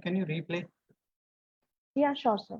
Can you replay? Yeah, sure, sir.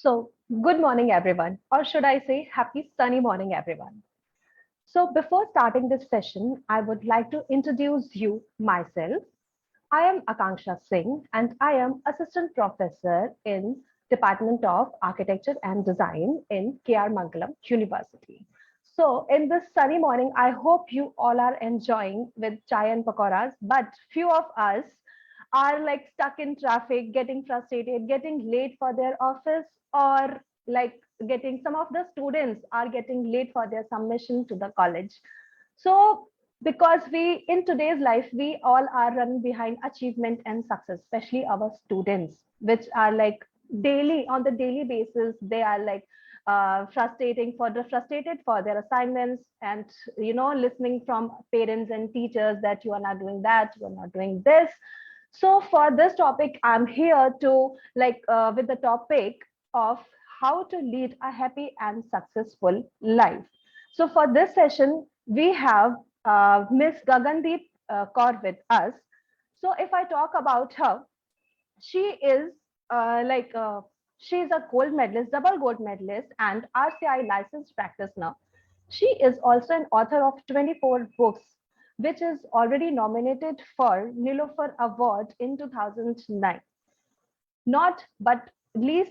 So, good morning, everyone, or should I say, happy sunny morning, everyone. So, before starting this session, I would like to introduce you myself. I am Akansha Singh, and I am Assistant Professor in Department of Architecture and Design in KR Mangalam University. So, in this sunny morning, I hope you all are enjoying with chai and pakoras, but few of us are like stuck in traffic, getting frustrated, getting late for their office, or like getting some of the students are getting late for their submission to the college. So because we in today's life we all are running behind achievement and success, especially our students, which are like daily on the daily basis they are like frustrated for their assignments, and listening from parents and teachers that you are not doing that, you are not doing this. So for this topic, I'm here to with the topic of how to lead a happy and successful life. So for this session, we have Miss Gagandeep Kaur with us. So if I talk about her, she is she's a gold medalist, double gold medalist, and RCI licensed practitioner. She is also an author of 24 books, which is already nominated for Nilofer Award in 2009. Not but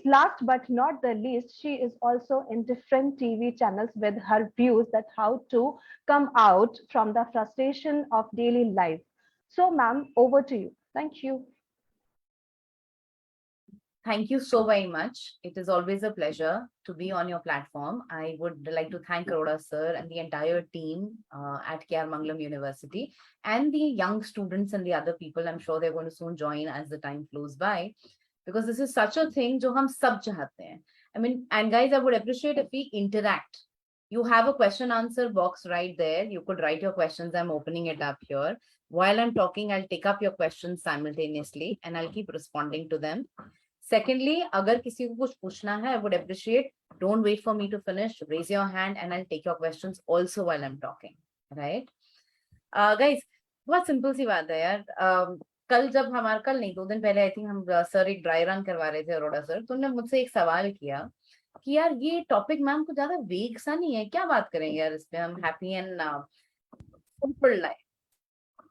last but not the least, she is also in different TV channels with her views that how to come out from the frustration of daily life. So, ma'am, over to you. Thank you. Thank you so very much. It is always a pleasure to be on your platform. I would like to thank Arora sir and the entire team at KR Mangalam University and the young students and the other people. I'm sure they're going to soon join as the time flows by, because this is such a thing जो हम सब चाहते हैं. I mean, and guys, I would appreciate if we interact. You have a question answer box right there. You could write your questions. I'm opening it up here. While I'm talking, I'll take up your questions simultaneously and I'll keep responding to them. Secondly, अगर किसी को कुछ पूछना है, I would appreciate, don't wait for me to finish, raise your hand and I'll take your questions also while I'm talking, right? Guys, बहुत simple सी बात है यार. कल जब हमारा कल नहीं 2 दिन पहले आई थिंक हम सर एक ड्राई रन करवा रहे थे अरोड़ा सर, तो उन्होंने मुझसे एक सवाल किया कि यार ये टॉपिक मैम को ज्यादा वेग सा नहीं है, क्या बात करेंगे यार इस पे हम हैप्पी एंड फुलफिल्ड लाइफ.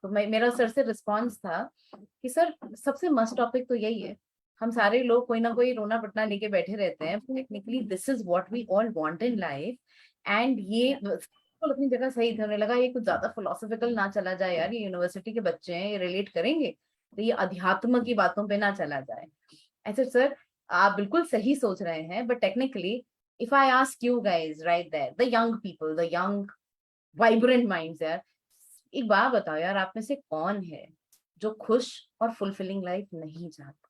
तो मेरा सर से रिस्पांस था कि सर सबसे मस्त टॉपिक तो यही है. हम सारे लोग कोई ना कोई रोना पटना लेके बैठे रहते हैं. Technically this is what we all want in life. And ये अपनी जगह सही था. लगा ये कुछ ज्यादा फिलोसॉफिकल ना चला जाए यार, ये यूनिवर्सिटी के बच्चे हैं, ये रिलेट करेंगे, तो ये अध्यात्म की बातों पे ना चला जाए. ऐसे सर आप बिल्कुल सही सोच रहे हैं, but technically if I ask you guys right there, the young people, the young vibrant minds यार, एक बात बताओ यार, आप में से कौन है जो खुश और fulfilling life नहीं चाहता.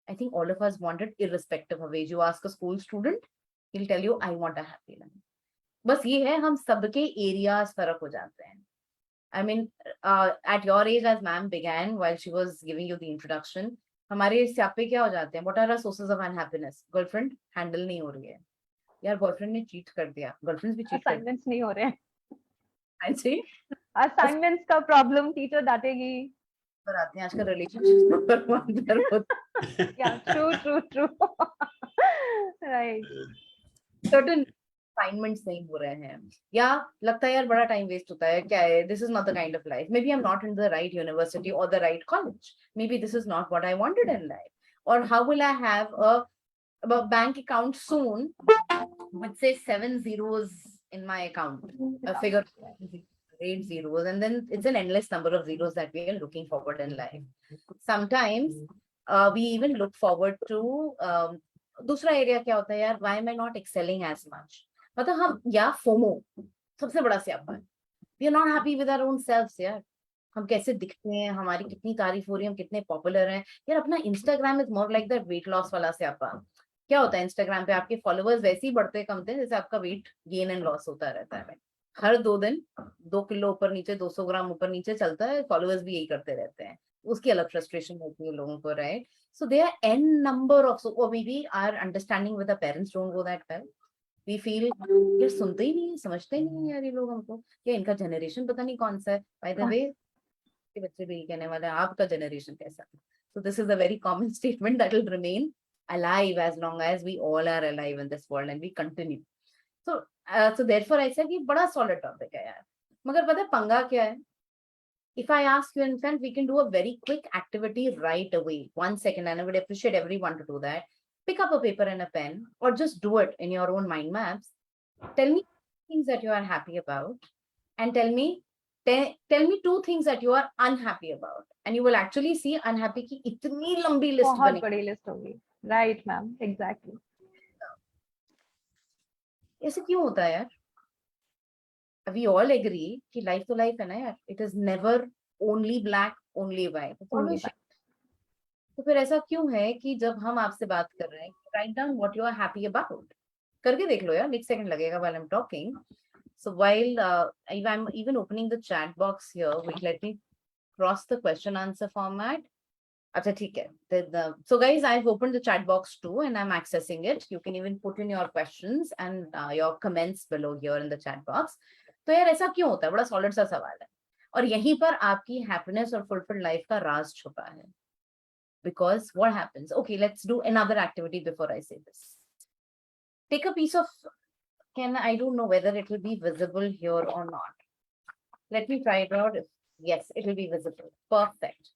I think all of us want it irrespective of age. You ask a school student, he'll tell you, I want a happy life. बस ये है, हम सबके areas फर्क हो जाते हैं. I mean, at your age, as ma'am began while she was giving you the introduction, हमारे स्यापे क्या हो जाते हैं? What are our sources of unhappiness? Girlfriend handle नहीं हो रही है. यार boyfriend ने cheat कर दिया. Girlfriends भी cheat कर Assignments नहीं हो रहे हैं. I see. Assignments का problem teacher डांटेगी. पर आते हैं आजकल relationships पर होता. Yeah, true. Right. Certain assignments नहीं हो रहे हैं या लगता है यार बड़ा time waste होता है. क्या है? This is not the kind of life. Maybe I'm not in the right university or the right college. Maybe this is not what I wanted in life. Or how will I have a bank account soon with say 7 zeros in my account, a figure 8 zeros, and then it's an endless number of zeros that we are looking forward in life. Sometimes we even look forward to दूसरा area क्या होता है यार, why am I not excelling as much? मतलब हम या FOMO सबसे बड़ा स्यापा है. We are not happy with our own selves यार. हम कैसे दिखते हैं, हमारी कितनी तारीफ हो रही है, हम कितने पॉपुलर हैं यार. अपना Instagram is more like that weight loss वाला स्यापा. क्या होता है इंस्टाग्राम पे, आपके फॉलोअर्स वैसे ही बढ़ते कमते हैं जैसे आपका वेट गेन एंड लॉस होता रहता है. हर 2 दिन 2 किलो ऊपर नीचे, 200 ग्राम ऊपर नीचे चलता है. फॉलोअर्स भी यही करते रहते हैं. उसकी अलग फ्रस्ट्रेशन होती है लोगों को, right? So there are n number of, so or maybe our understanding with the parents don't go that well. We feel ये सुनते ही नहीं, समझते ही नहीं यार ये लोग हमको, या इनका जनरेशन पता नहीं कौन सा है. By the way, के बच्चे भी कहने वाले हैं आपका जनरेशन कैसा है. So this is a very common statement that will remain alive as long as we all are alive in this world and we continue. So therefore I said ये बड़ा solid topic है यार. मगर पता है पंगा क्या है? If I ask you, in fact, we can do a very quick activity right away. 1 second, and I would appreciate everyone to do that. Pick up a paper and a pen, or just do it in your own mind maps. Tell me things that you are happy about, and tell me 2 things that you are unhappy about, and you will actually see unhappy की इतनी लंबी list बहुत बनी. बड़ी list होगी. Right, ma'am. Exactly. ऐसे क्यों होता है यार? We all agree कि life तो life है ना यार. It is never only black, only white. It's always shade. तो फिर ऐसा क्यों है कि जब हम आपसे बात कर रहे हैं, write down what you are happy about. करके देख लो यार, एक second लगेगा while I'm talking. So while if I'm even opening the chat box here, wait, let me cross the question answer format. अच्छा ठीक है. So guys, I've opened the chat box too and I'm accessing it. You can even put in your questions and your comments below here in the chat box. तो यार ऐसा क्यों होता है? बड़ा सॉलिड सा सवाल है और यहीं पर आपकी हैप्पीनेस और फुलफिल्ड लाइफ का राज छुपा है. Because what happens? Okay, let's do another activity before I say this. Take a piece of, I don't know whether it will be visible here or not. Let me try it out. Yes, it will be visible. Perfect.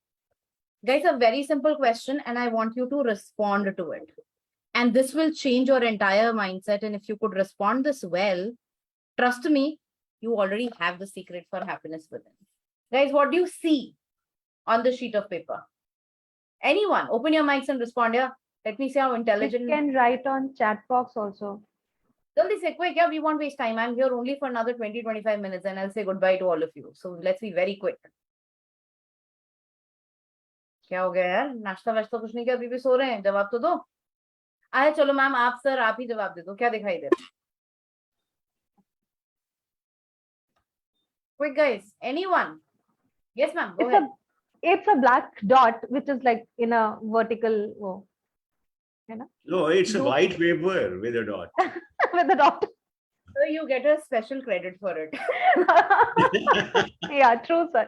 Guys, a very simple question and I want you to respond to it. And this will change your entire mindset. And if you could respond this well, trust me, you already have the secret for happiness within. Guys, what do you see on the sheet of paper? Anyone, open your mics and respond. Yeah, let me see how intelligent. You can write on chat box also. Jaldi se, quick. Yeah, we won't waste time. I'm here only for another 20-25 minutes and I'll say goodbye to all of you. So let's be very quick. क्या हो गया यार? नाश्ता वाश्ता कुछ नहीं किया, अभी भी सो रहे हैं? जवाब तो दो. आए चलो मैम, आप सर आप ही जवाब दे दो. क्या दिखाई दे रहा है? Quick guys, anyone? Yes ma'am, go ahead. It's a black dot which is like in a vertical row. No, it's a white paper with a dot. With a dot. So you get a special credit for it. Yeah, true, sir.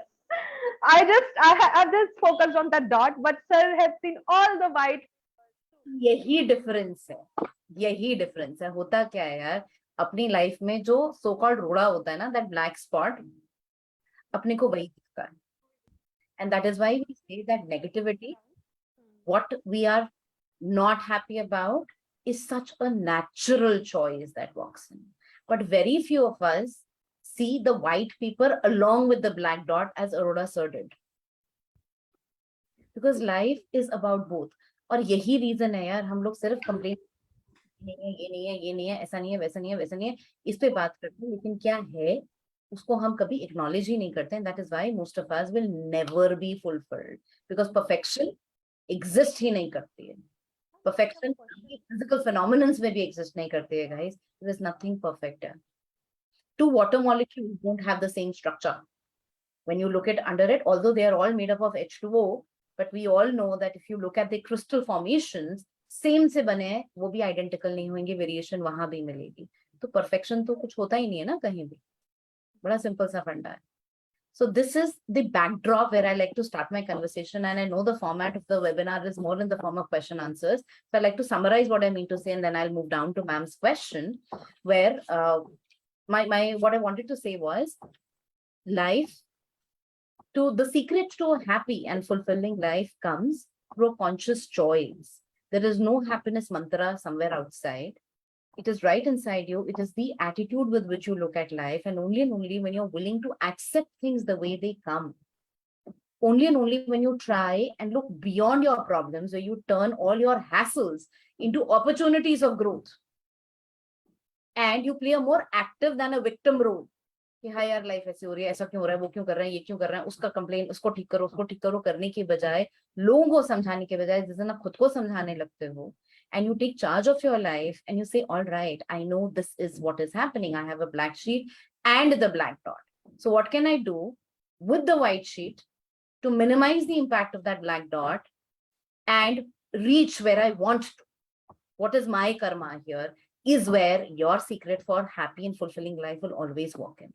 I've just focused on that dot, but sir has seen all the white. यही difference है, यही difference है. होता क्या है यार, अपनी life में जो सो कॉल्ड रोड़ा होता है ना, दैट ब्लैक स्पॉट, अपने को वही दिखता है. And that is why we say that negativity, what we are not happy about, is such a natural choice that walks in. But very few of us see the white paper along with the black dot as Aurora sir did. Because life is about both. और यही reason है यार, हम लोग सिर्फ complain नहीं है, ये नहीं है, ये नहीं है, ऐसा नहीं है, वैसा नहीं है, वैसा नहीं है, इस पे बात करते हैं. लेकिन क्या है उसको हम कभी एक्नॉलेज ही नहीं करते. That is why most of us will never be fulfilled, because perfection exist ही नहीं करती है. Perfection physical phenomena में भी exist नहीं करती है, guys. There is nothing perfect. Two water molecules don't have the same structure. When you look at under it, although they are all made up of H2O, but we all know that if you look at the crystal formations, same से बने हैं, वो भी identical नहीं होंगे, variation वहां भी मिलेगी. तो perfection तो कुछ होता ही नहीं है ना कहीं भी. बड़ा simple सा फंडा है. So this is the backdrop where I like to start my conversation, and I know the format of the webinar is more in the form of question answers. So I like to summarize what I mean to say, and then I'll move down to ma'am's question, where my what I wanted to say was life. The secret to a happy and fulfilling life comes through conscious choice. There is no happiness mantra somewhere outside. It is right inside you. It is the attitude with which you look at life, and only when you're willing to accept things the way they come. Only and only when you try and look beyond your problems, where you turn all your hassles into opportunities of growth. And you play a more active than a victim role. कि हाँ यार life ऐसी हो रही है, ऐसा क्यों हो रहा है, वो क्यों कर रहा है, ये क्यों कर रहा है, उसका कंप्लेन, उसको ठीक करो करने के बजाय, लोगों को समझाने के बजाय, जिस दिन आप खुद को समझाने लगते हो, and you take charge of your life and you say, all right, I know this is what is happening. I have a black sheet and the black dot. So what can I do with the white sheet to minimize the impact of that black dot and reach where I want to? What is my karma here is where your secret for happy and fulfilling life will always walk in.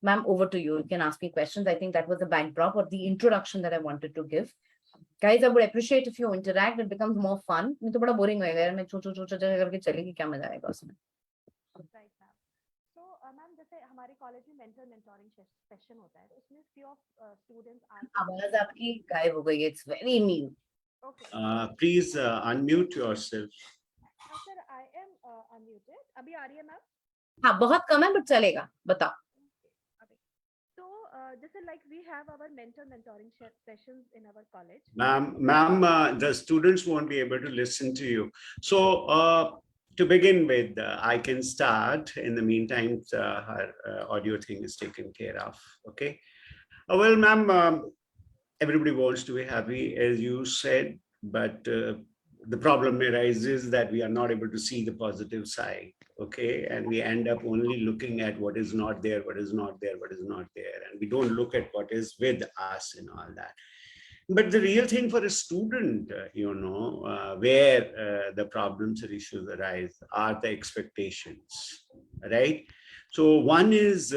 Ma'am, over to you. You can ask me questions. I think that was the backdrop or the introduction that I wanted to give. Guys, I would appreciate if you interact. It becomes more fun. नहीं तो बड़ा boring होएगा यार, मैं चू करके चलेगी, क्या मजा आएगा उसमें. Right, ma'am. So, ma'am, जैसे हमारे कॉलेज में mentoring session होता है, तो उसमें few of students are. आवाज आपकी गायब हो गई है. It's very new. Okay. Please unmute yourself. Sir, I am unmuted. अभी आ रही है, ma'am? हाँ, बहुत कम है, but चलेगा. बताओ. So, just like we have our mentoring sessions in our college. Ma'am, the students won't be able to listen to you. So, to begin with, I can start. In the meantime, her audio thing is taken care of. Okay. Well, ma'am, everybody wants to be happy, as you said, but the problem arises that we are not able to see the positive side. Okay, and we end up only looking at what is not there, what is not there, what is not there, and we don't look at what is with us and all that. But the real thing for a student, where the problems or issues arise are the expectations, right? So one is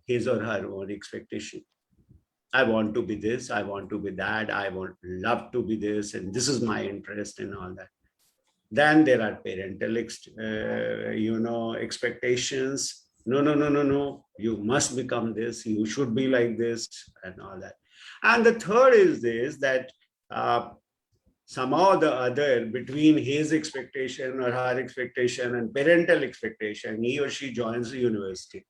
his or her own expectation. I want to be this, I want to be that, I love to be this, and this is my interest and all that. Then there are parental, expectations. No, you must become this, you should be like this, and all that. And the third is this, that somehow or the other, between his expectation or her expectation and parental expectation, he or she joins the university.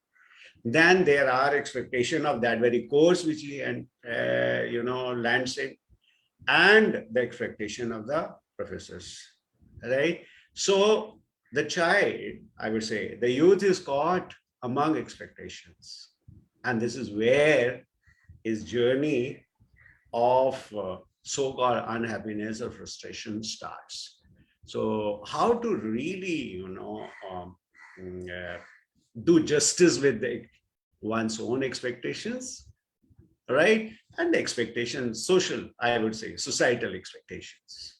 Then there are expectation of that very course which he lands in, and the expectation of the professors, right? So the child, I would say, the youth is caught among expectations, and this is where his journey of so-called unhappiness or frustration starts. So how to really, do justice with one's own expectations, right? And the expectations, social, I would say, societal expectations.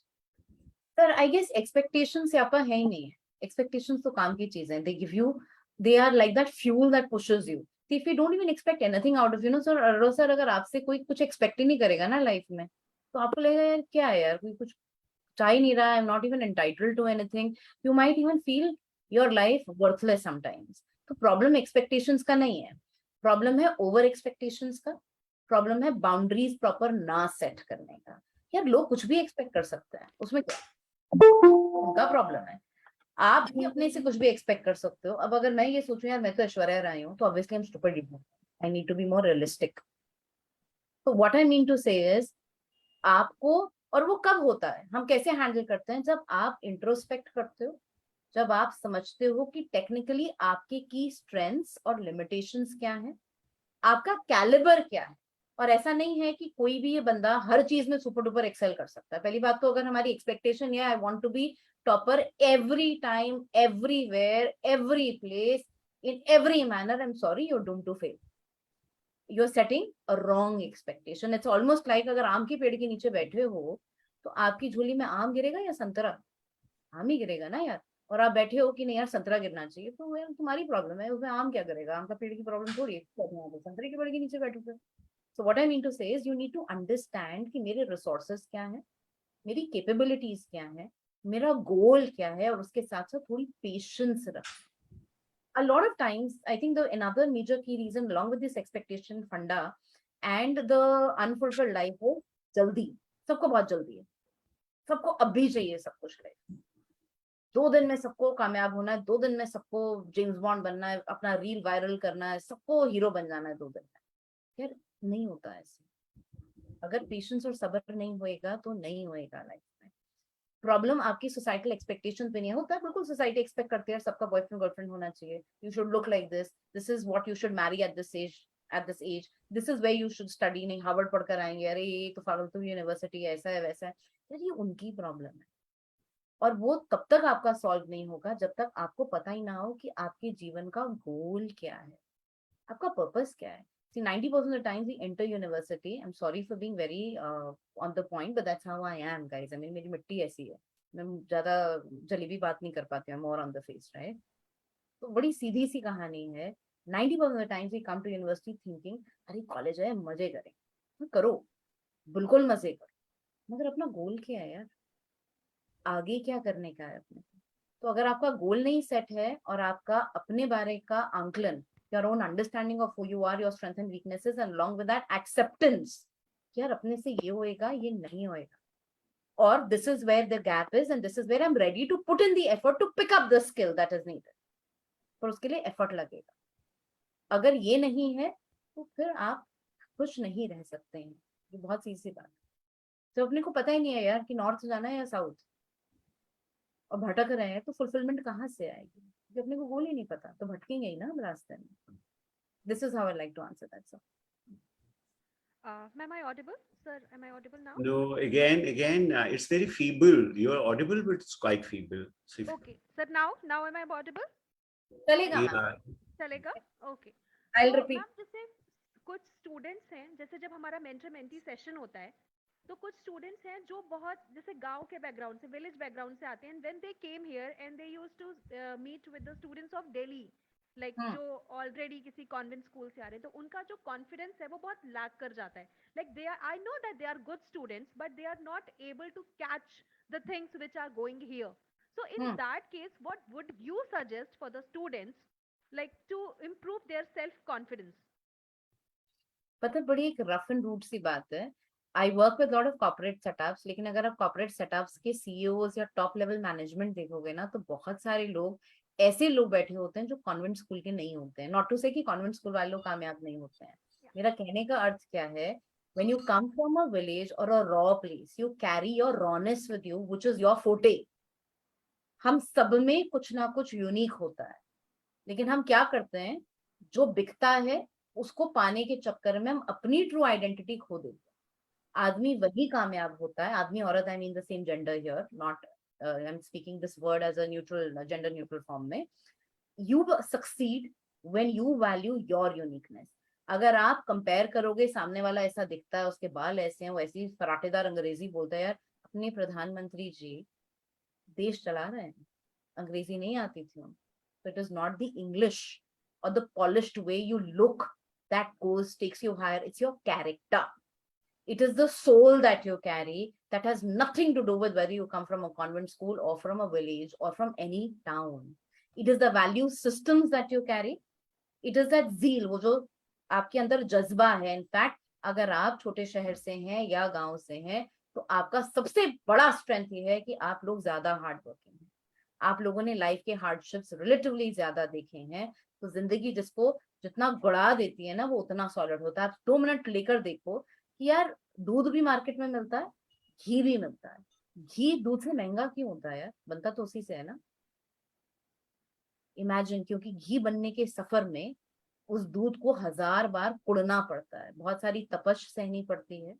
Sir, I guess expectations यहाँ पर है ही नहीं. Expectations तो काम की चीज है. They give you, they are like that fuel that pushes you. If you don't even expect anything out of, sir, अगर आपसे कोई कुछ expect ही नहीं करेगा ना life में, तो आपको लगेगा यार क्या है यार, कोई कुछ चाह ही नहीं रहा. I'm not even entitled to anything. You might even feel your life worthless sometimes. तो problem expectations का नहीं है. Problem है over expectations का. Problem है boundaries proper ना set करने का. यार लोग कुछ भी expect कर सकते हैं, उसमें क्या उनका प्रॉब्लम है. आप भी अपने से कुछ भी एक्सपेक्ट कर सकते हो. अब अगर मैं ये सोचूं यार मैं तो ऐश्वर्या राय हूं, तो obviously I am stupid. I need to be more realistic. तो what I mean to say is, आपको, और वो कब होता है, हम कैसे हैंडल करते हैं, जब आप इंट्रोस्पेक्ट करते हो, जब आप समझते हो कि टेक्निकली आपके की स्ट्रेंथ्स और लिमिटेशंस क्या हैं, आपका कैलिबर क्या है। और ऐसा नहीं है कि कोई भी ये बंदा हर चीज में सुपर डुपर एक्सेल कर सकता है। पहली बात तो अगर हमारी एक्सपेक्टेशन ये I want to be topper every time, everywhere, every place, in every manner, I am sorry, you are doomed to fail. You are setting a wrong expectation. It's almost like अगर आम के पेड़ के नीचे बैठे हो तो आपकी झोली में आम गिरेगा या संतरा? आम ही गिरेगा ना यार। और आप बैठे हो कि नहीं यार संतरा गिरना चाहिए, तो यार तुम्हारी प्रॉब्लम है, उसमें आम क्या करेगा? आम का पेड़ की प्रॉब्लम थोड़ी है, संतरे के पेड़ के नीचे बैठोगे। So what I mean to say is you need to understand कि मेरे रिसोर्सेज क्या है, मेरी कैपेबिलिटीज क्या है, मेरा गोल क्या है, और उसके साथ साथ थोड़ी पेशेंस रख। A lot of times, I think the another major key reason along with this expectation funda and the unfulfilled life हो जल्दी। सबको बहुत जल्दी है, सबको अभी चाहिए सब कुछ। लाइफ 2 दिन में सबको कामयाब होना है, 2 दिन में सबको जेम्स बॉन्ड बनना है, अपना रील वायरल करना है, सबको हीरो बन जाना है 2 दिन में। यार नहीं होता ऐसे। अगर पेशेंस और सब्र नहीं होएगा तो नहीं होएगा लाइफ में। प्रॉब्लम आपकी सोसाइटल एक्सपेक्टेशंस पे नहीं होता है। बिल्कुल सोसाइटी एक्सपेक्ट करती है सबका बॉयफ्रेंड गर्लफ्रेंड होना चाहिए, you should look like this, this is what you should marry at this age, at this age, this is where you should study. नहीं हार्वर्ड पढ़कर आएंगे, अरे ये तो फालतू यूनिवर्सिटी ऐसा है वैसा है। यार ये उनकी प्रॉब्लम है, और वो तब तक आपका सॉल्व नहीं होगा जब तक आपको पता ही ना हो कि आपके जीवन का गोल क्या है, आपका पर्पस क्या है। See, 90% of the times we enter university, I'm sorry for being very on the point, but that's how I am, guys. I mean, मेरी मिट्टी ऐसी है, मैं ज्यादा जलेबी बात नहीं कर पाती हूँ, more on the face, right? तो बड़ी सीधी सी कहानी है। 90% of the times we come to university thinking, अरे कॉलेज है मजे करें, तो करो, बिल्कुल मजे करो, मगर अपना गोल क्या है यार, आगे क्या करने का है अपने को? तो अगर आपका गोल नहीं सेट है और आपका अपने बारे का आंकलन, your own understanding of who you are, your strength and weaknesses, and along with that acceptance, यार अपने से ये होएगा ये नहीं होएगा, और this is where the gap is and this is where I'm ready to put in the effort to pick up the skill that is needed। पर उसके लिए एफर्ट लगेगा। अगर ये नहीं है तो फिर आप खुश नहीं रह सकते हैं। ये बहुत सीधी सी बात है। तो अपने को पता ही नहीं है यार कि नॉर्थ जाना है या साउथ, और भटक रहे हैं, तो फुलफिलमेंट कहाँ से आएगी? क्योंकि अपने को गोल ही नहीं पता, तो भटकेंगे ही ना हम रास्ते में। This is how I like to answer that sir. Am I audible? Sir, am I audible now? No, again, it's very feeble. You're audible, but it's quite feeble. So Okay. Sir, now am I audible? चलेगा ma'am, yeah, चलेगा? Okay. आई तो will repeat. Ma'am जैसे कुछ students हैं, जैसे जब हमारा mentor mentee session होता है, तो कुछ स्टूडेंट्स हैं जो बहुत जैसे गांव के बैकग्राउंड से, विलेज बैकग्राउंड से आते हैं, when they came here and they used to meet with the students of Delhi, like जो ऑलरेडी किसी कॉन्वेंट स्कूल से आ रहे हैं, तो उनका जो कॉन्फिडेंस है वो बहुत लैक कर जाता है। Like they are, I know that they are good students, but they are not able to catch the things which are going here. So in that case, what would you suggest for the students, like to improve their self confidence? पता है, बड़ी एक rough and root सी बात है। I work with lot of corporate setups, लेकिन अगर आप corporate setups के सीईओज या टॉप लेवल मैनेजमेंट देखोगे ना, तो बहुत सारे लोग ऐसे लोग बैठे होते हैं जो कॉन्वेंट स्कूल के नहीं होते हैं। नॉट टू से कि कॉन्वेंट स्कूल वाले लोग कामयाब नहीं होते हैं। मेरा कहने का अर्थ क्या है, when you come from a village or a raw place, you carry your rawness with you, which is your forte। हम सब में कुछ ना कुछ यूनिक होता है, लेकिन हम क्या करते हैं, जो बिकता है उसको पाने के चक्कर में हम अपनी ट्रू आइडेंटिटी खो देते हैं। आदमी वही कामयाब होता है, आदमी औरत, I mean the same gender here, not I am speaking this word as a neutral, gender neutral form में। You succeed when you value your uniqueness. अगर आप कंपेयर करोगे, सामने वाला ऐसा दिखता है, उसके बाल ऐसे हैं, वो ऐसी फराटेदार अंग्रेजी बोलता है, यार अपने प्रधानमंत्री जी देश चला रहे हैं, अंग्रेजी नहीं आती थी उनको। So it is not the English or the polished way you look that takes you higher. It's your character. It is the soul that you carry that has nothing to do with whether you come from a convent school or from a village or from any town. It is the value systems that you carry. It is that zeal, वो जो आपके अंदर जज्बा है। In fact अगर आप छोटे शहर से हैं या गांव से हैं, तो आपका सबसे बड़ा स्ट्रेंथ ये है कि आप लोग ज्यादा हार्ड वर्किंग हैं। आप लोगों ने लाइफ के हार्डशिप्स रिलेटिवली ज्यादा देखे हैं, तो जिंदगी जिसको जितना गुड़ा देती है ना, वो उतना सॉलिड होता है। आप 2 मिनट लेकर देखो कि यार दूध भी मार्केट में मिलता है, घी भी मिलता है, घी दूध से महंगा क्यों होता है यार? बनता तो उसी से है ना। इमेजिन, क्योंकि घी बनने के सफर में उस दूध को 1000 बार कुड़ना पड़ता है, बहुत सारी तपश सहनी पड़ती है,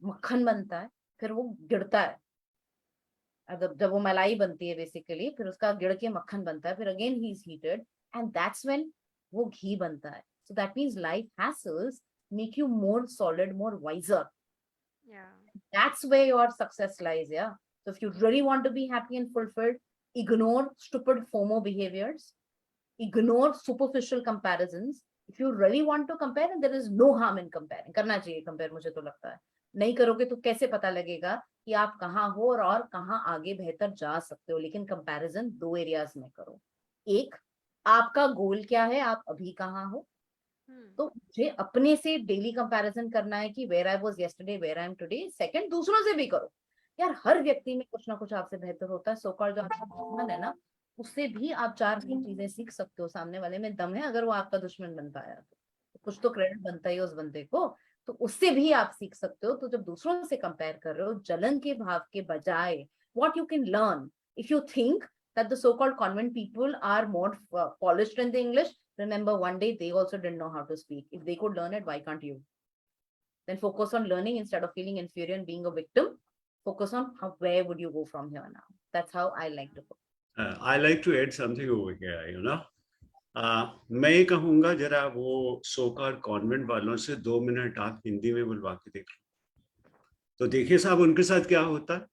मक्खन बनता है, फिर वो गिरता है, जब वो मलाई बनती है बेसिकली, फिर उसका गिर के मक्खन बनता है, फिर again he is heated and that's when वो घी बनता है. So that means life hassles make you more solid, more wiser. Yeah. That's where your success lies. Yeah. So if you really want to be happy and fulfilled, ignore stupid FOMO behaviors, ignore superficial comparisons. If you really want to compare, and there is no harm in comparing. करना चाहिए compare, मुझे तो लगता है. नहीं करोगे तो कैसे पता लगेगा कि आप कहाँ हो और कहाँ आगे बेहतर जा सकते हो. लेकिन कंपैरिजन 2 एरियाज में करो. एक, आपका गोल क्या है, आप अभी कहाँ हो. तो मुझे अपने से डेली कंपैरिजन करना है कि where I was yesterday, where I am today. Second, दूसरों से भी करो. यार हर व्यक्ति में कुछ ना कुछ आपसे बेहतर होता है. सो कॉल्ड जो आपका दुश्मन है ना, उससे भी आप 4-5 चीजें सीख सकते हो. सामने वाले में दम है, अगर वो आपका दुश्मन बन पाया तो कुछ तो क्रेडिट बनता ही है उस बंदे को. तो उससे भी आप सीख सकते हो. तो जब दूसरों से कंपेयर कर रहे हो जलन के भाव के बजाय, what you can learn, if you think that the so-called convent people are more polished in the English, remember one day they also didn't know how to speak. If they could learn it, why can't you? Then focus on learning instead of feeling inferior and being a victim. Focus on where would you go from here now. That's how I like to go. I like to add something over here, you know. मैं ये कहूंगा, जरा वो Sokar convent वालों से 2 minute आप हिंदी में बुलवा के देख लो, तो देखिए साहब उनके साथ क्या होता है.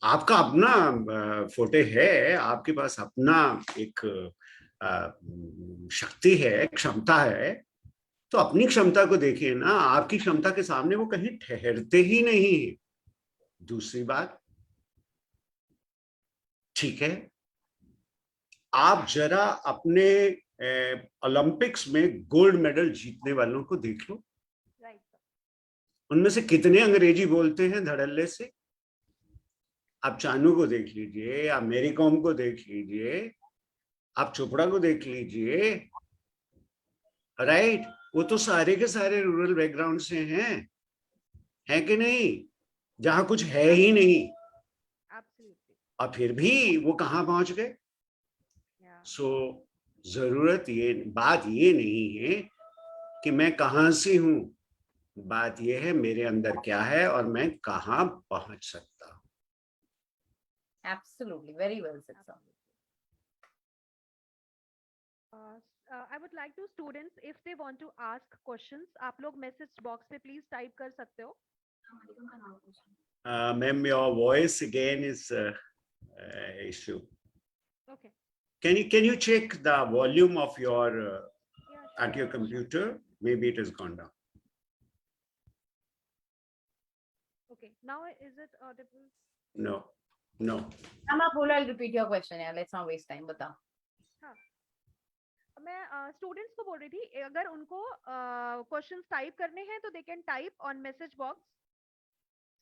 आपका अपना फोटे है, आपके पास अपना एक शक्ति है, क्षमता है, तो अपनी क्षमता को देखिए ना. आपकी क्षमता के सामने वो कहीं ठहरते ही नहीं. दूसरी बात, ठीक है, आप जरा अपने ओलंपिक्स में गोल्ड मेडल जीतने वालों को देख लो. Right. उनमें से कितने अंग्रेजी बोलते हैं धड़ल्ले से. आप चानू को देख लीजिए, आप मेरी कॉम को देख लीजिए, आप चोपड़ा को देख लीजिए. राइट, वो तो सारे के सारे रूरल बैकग्राउंड से हैं कि नहीं, जहां कुछ है ही नहीं. Absolutely. और फिर भी वो कहाँ पहुंच गए. Yeah. सो बात ये नहीं है कि मैं कहाँ से हूं, बात ये है मेरे अंदर क्या है और मैं कहाँ पहुंच सकता हूं. Absolutely. Very well said, sir. I would like to students, if they want to ask questions, आप लोग message box पे please type कर सकते हो. Ma'am, your voice again is issue. Okay. Can you check the volume of your Yeah, at your computer? Maybe it has gone down. Okay. Now is it audible? No. I'm not बोला, I'll repeat your question. Yeah, let's not waste time. बताओ. मैं students को बोल रही थी, अगर उनको questions type करने हैं तो they can type on message box.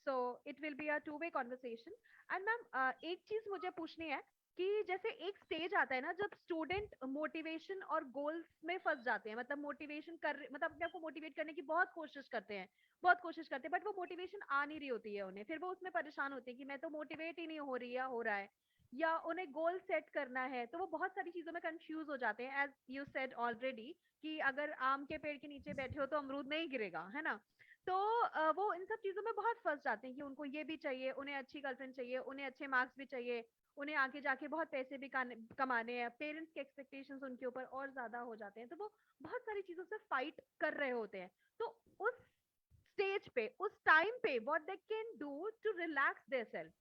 So it will be a 2-way conversation. And ma'am एक चीज मुझे पूछनी है कि जैसे एक स्टेज आता है ना जब स्टूडेंट मोटिवेशन और गोल्स में फंस जाते हैं, मतलब मोटिवेशन मतलब अपने आप को मोटिवेट करने की बहुत कोशिश करते हैं, बट वो मोटिवेशन आ नहीं रही होती है उन्हें. फिर वो उसमें परेशान होते हैं कि मैं तो मोटिवेट ही नहीं हो रही है, हो रहा है, या उन्हें गोल सेट करना है, तो वो बहुत सारी चीजों में कंफ्यूज हो जाते हैं. एज यू सेड ऑलरेडी कि अगर आम के पेड़ के नीचे बैठे हो तो अमरूद नहीं गिरेगा, है ना. तो वो इन सब चीजों में बहुत फंस जाते हैं कि उनको ये भी चाहिए, उन्हें अच्छी गर्लफ्रेंड चाहिए, उन्हें अच्छे मार्क्स भी चाहिए, उन्हें आगे जाके बहुत पैसे भी कमाने हैं, पेरेंट्स के एक्सपेक्टेशंस उनके ऊपर और ज्यादा हो जाते हैं, तो वो बहुत सारी चीजों से फाइट कर रहे होते हैं. तो उस स्टेज पे, उस टाइम पे what they can do to relax theirself.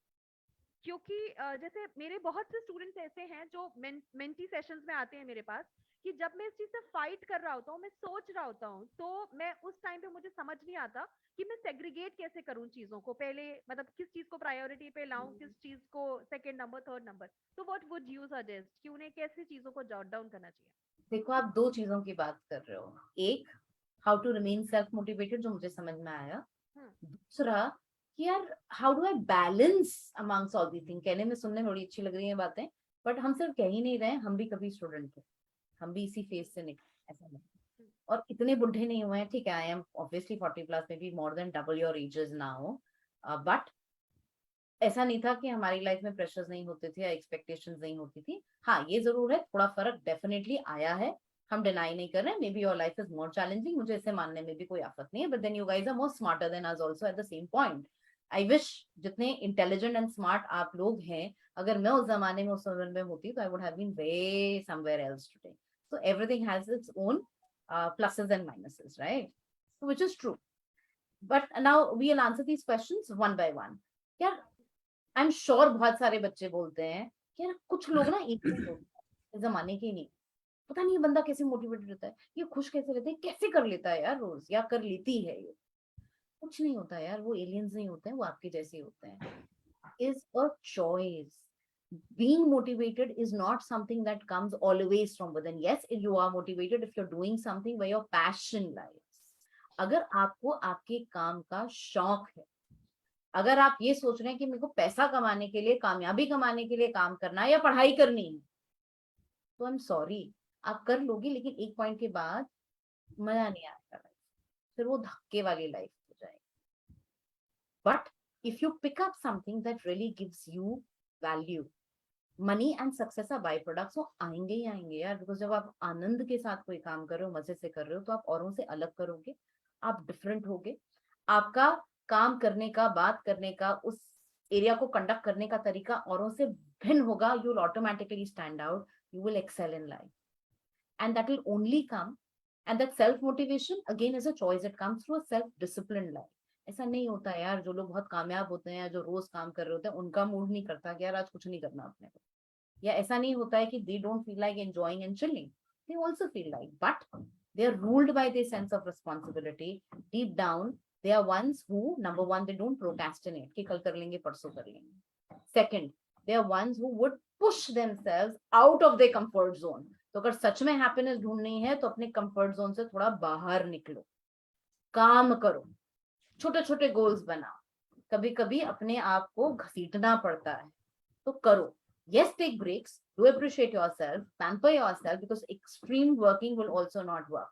क्योंकि जैसे मेरे बहुत से स्टूडेंट्स ऐसे हैं जो मेंटी सेशंस में आते हैं मेरे पास, कि जब मैं इस चीज से फाइट कर रहा होता हूँ, मैं सोच रहा होता हूँ, तो मैं उस टाइम पे मुझे समझ नहीं आता कि मैं सेग्रीगेट कैसे करूँ चीजों को, पहले मतलब किस चीज को प्रायोरिटी पे लाऊं, किस चीज को सेकंड नंबर, थर्ड नंबर. तो व्हाट वुड यू सजेस्ट कि उन्हें कैसे चीजों को जॉट डाउन करना चाहिए. देखो, आप 2 चीजों की बात कर रहे हो. एक, how to remain self motivated, जो मुझे समझ में आया. दूसरा कि यार how do I balance amongst all the thing. कहने में, सुनने में बड़ी अच्छी लग रही है बातें, बट हम सिर्फ कह ही नहीं रहे, हम भी कभी स्टूडेंट थे, हम भी इसी फेज से निकले, ऐसा नहीं. और इतने बुढ़े नहीं हुए हैं, ठीक है. I am obviously 40 plus, maybe more than double your ages now, but ऐसा नहीं था कि हमारी लाइफ में प्रेशर्स नहीं होते थे या एक्सपेक्टेशंस नहीं होती थी। हाँ, ये जरूर है, थोड़ा फर्क डेफिनेटली आया है, हम डिनाई नहीं कर रहे हैं। Maybe your life is more challenging, मुझे इसे मानने में भी कोई आफत नहीं है, but then you guys are more smarter than us also at the same point. I wish जितने इंटेलिजेंट एंड स्मार्ट आप लोग हैं, अगर मैं उस जमाने में उस उम्र में होती तो I would have been way somewhere else today. So everything has its own pluses and minuses, right? Which is true. But now we'll answer these questions one by one. यार, आई एम श्योर बहुत सारे बच्चे बोलते हैं कि यार कुछ लोग ना इग्नोर होते हैं, इस जमाने के नहीं, पता नहीं ये बंदा कैसे मोटिवेटेड रहता है, ये खुश कैसे रहता है, कैसे कर लेता है यार रोज, या कर लेती है ये। कुछ नहीं होता यार, वो एलियंस नहीं होते हैं, वो आपके जैसे ही होते हैं। Is a choice. Being motivated is not something that comes always from within. Yes, if you are motivated if you're doing something where your passion lies. अगर आपको आपके काम का शौक है, अगर आप ये सोच रहे हैं कि मेरे को पैसा कमाने के लिए, कामयाबी कमाने के लिए काम करना है या पढ़ाई करनी है, तो आई एम सॉरी, आप कर लोगे, लेकिन एक पॉइंट के बाद मजा नहीं आएगा, फिर वो धक्के वाली लाइफ हो जाएगी। But if you pick up something that really gives you value, money and success are by products, वो आएंगे ही आएंगे यार। बिकॉज जब आप आनंद के साथ कोई काम कर रहे हो, मजे से कर रहे हो, तो आप औरों से अलग करोगे, आप डिफरेंट होगे, आपका काम करने का, बात करने का, उस एरिया को कंडक्ट करने का तरीका औरों से भिन्न होगा। You will automatically stand out, you will excel in life, and that will only come, and that self motivation again is a choice, it comes through a self discipline life. ऐसा नहीं होता यार, जो लोग बहुत कामयाब होते हैं, जो रोज काम कर रहे होते हैं, उनका मूड नहीं करता कि यार आज कुछ नहीं करना अपने को, या ऐसा नहीं होता है कि they don't feel like enjoying and chilling, they also feel like, but they are ruled by their sense of responsibility. Deep down they are ones who, number one, they don't procrastinate कि कल कर लेंगे, परसों कर लेंगे। Second, they are ones who would push themselves out of their comfort zone. तो अगर सच में हैप्पीनेस ढूंढनी है तो अपने कंफर्ट जोन से थोड़ा बाहर निकलो, काम करो, छोटे छोटे गोल्स बनाओ, कभी कभी अपने आप को घसीटना पड़ता है तो करो। Yes, take breaks, do appreciate yourself, pamper yourself, because extreme working will also not work.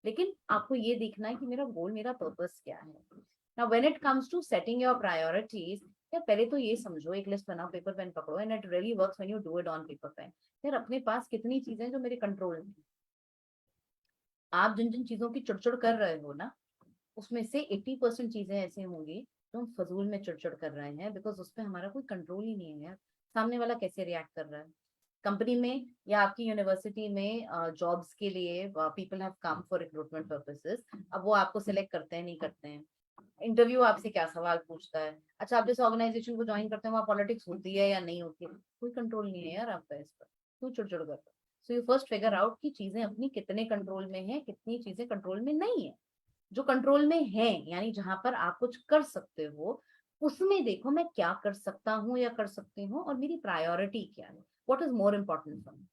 लेकिन आपको ये देखना है कि मेरा गोल, मेरा पर्पस क्या है। Now when it comes to setting your priorities, यार पहले तो ये समझो, एक लिस्ट बनाओ, पेपर पेन पकड़ो, and it really works when you do it on paper pen. यार अपने पास कितनी चीजें जो मेरे कंट्रोल में, आप जिन जिन चीजों की चिड़चिड़ कर रहे हो ना, उसमें से 80% चीजें ऐसी होंगी जो हम फजूल में चिड़चिड़ कर रहे हैं, बिकॉज उस पर हमारा कोई कंट्रोल ही नहीं है यार। सामने वाला कैसे रिएक्ट कर रहा है, कंपनी में या आपकी यूनिवर्सिटी में जॉब्स के लिए people have come for recruitment purposes, अब वो आपको सिलेक्ट करते हैं नहीं करते हैं, इंटरव्यू आपसे क्या सवाल पूछता है, अच्छा आप जिस ऑर्गेनाइजेशन को ज्वाइन करते हैं वहाँ पॉलिटिक्स होती है या नहीं होती है, कोई कंट्रोल नहीं है यार आपका इस पर, क्यों चिड़चिड़ कर रहे हो। So you first figure out कि चीजें अपनी कितने कंट्रोल में है, कितनी चीजें कंट्रोल में नहीं है। जो कंट्रोल में है, यानी जहां पर आप कुछ कर सकते हो, उसमें देखो मैं क्या कर सकता हूँ या कर सकती हूँ, और मेरी प्रायोरिटी क्या है, what is more important for me,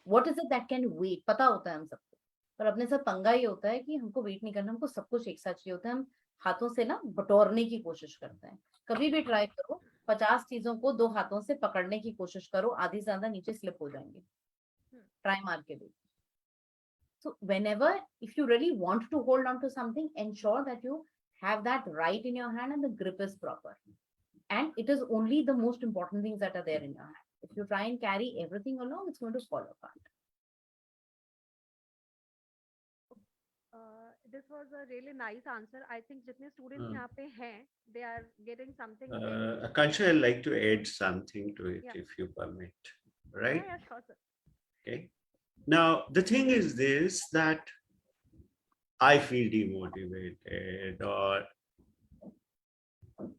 what is it that can wait. पता होता है हम सबको, पर अपने साथ पंगा ये होता है कि हमको वेट नहीं करना, हमको सब कुछ एक साथ चाहिए होता है, हम हाथों से ना बटोरने की कोशिश करते हैं। कभी भी ट्राई करो, 50 चीजों को 2 हाथों से पकड़ने की कोशिश करो, आधी से ज्यादा नीचे स्लिप हो जाएंगे, ट्राई मार के देखो। So whenever, if you really want to hold on to something, ensure that you have that right in your hand and the grip is proper. And it is only the most important things that are there in your hand. If you try and carry everything along, it's going to fall apart. This was a really nice answer. I think जितने students यहाँ पे हैं, they are getting something very Akansha, I'd like to add something to it, Yeah. if you permit, right? yeah, sure, sir. Okay. Now, the thing is this, that I feel demotivated, or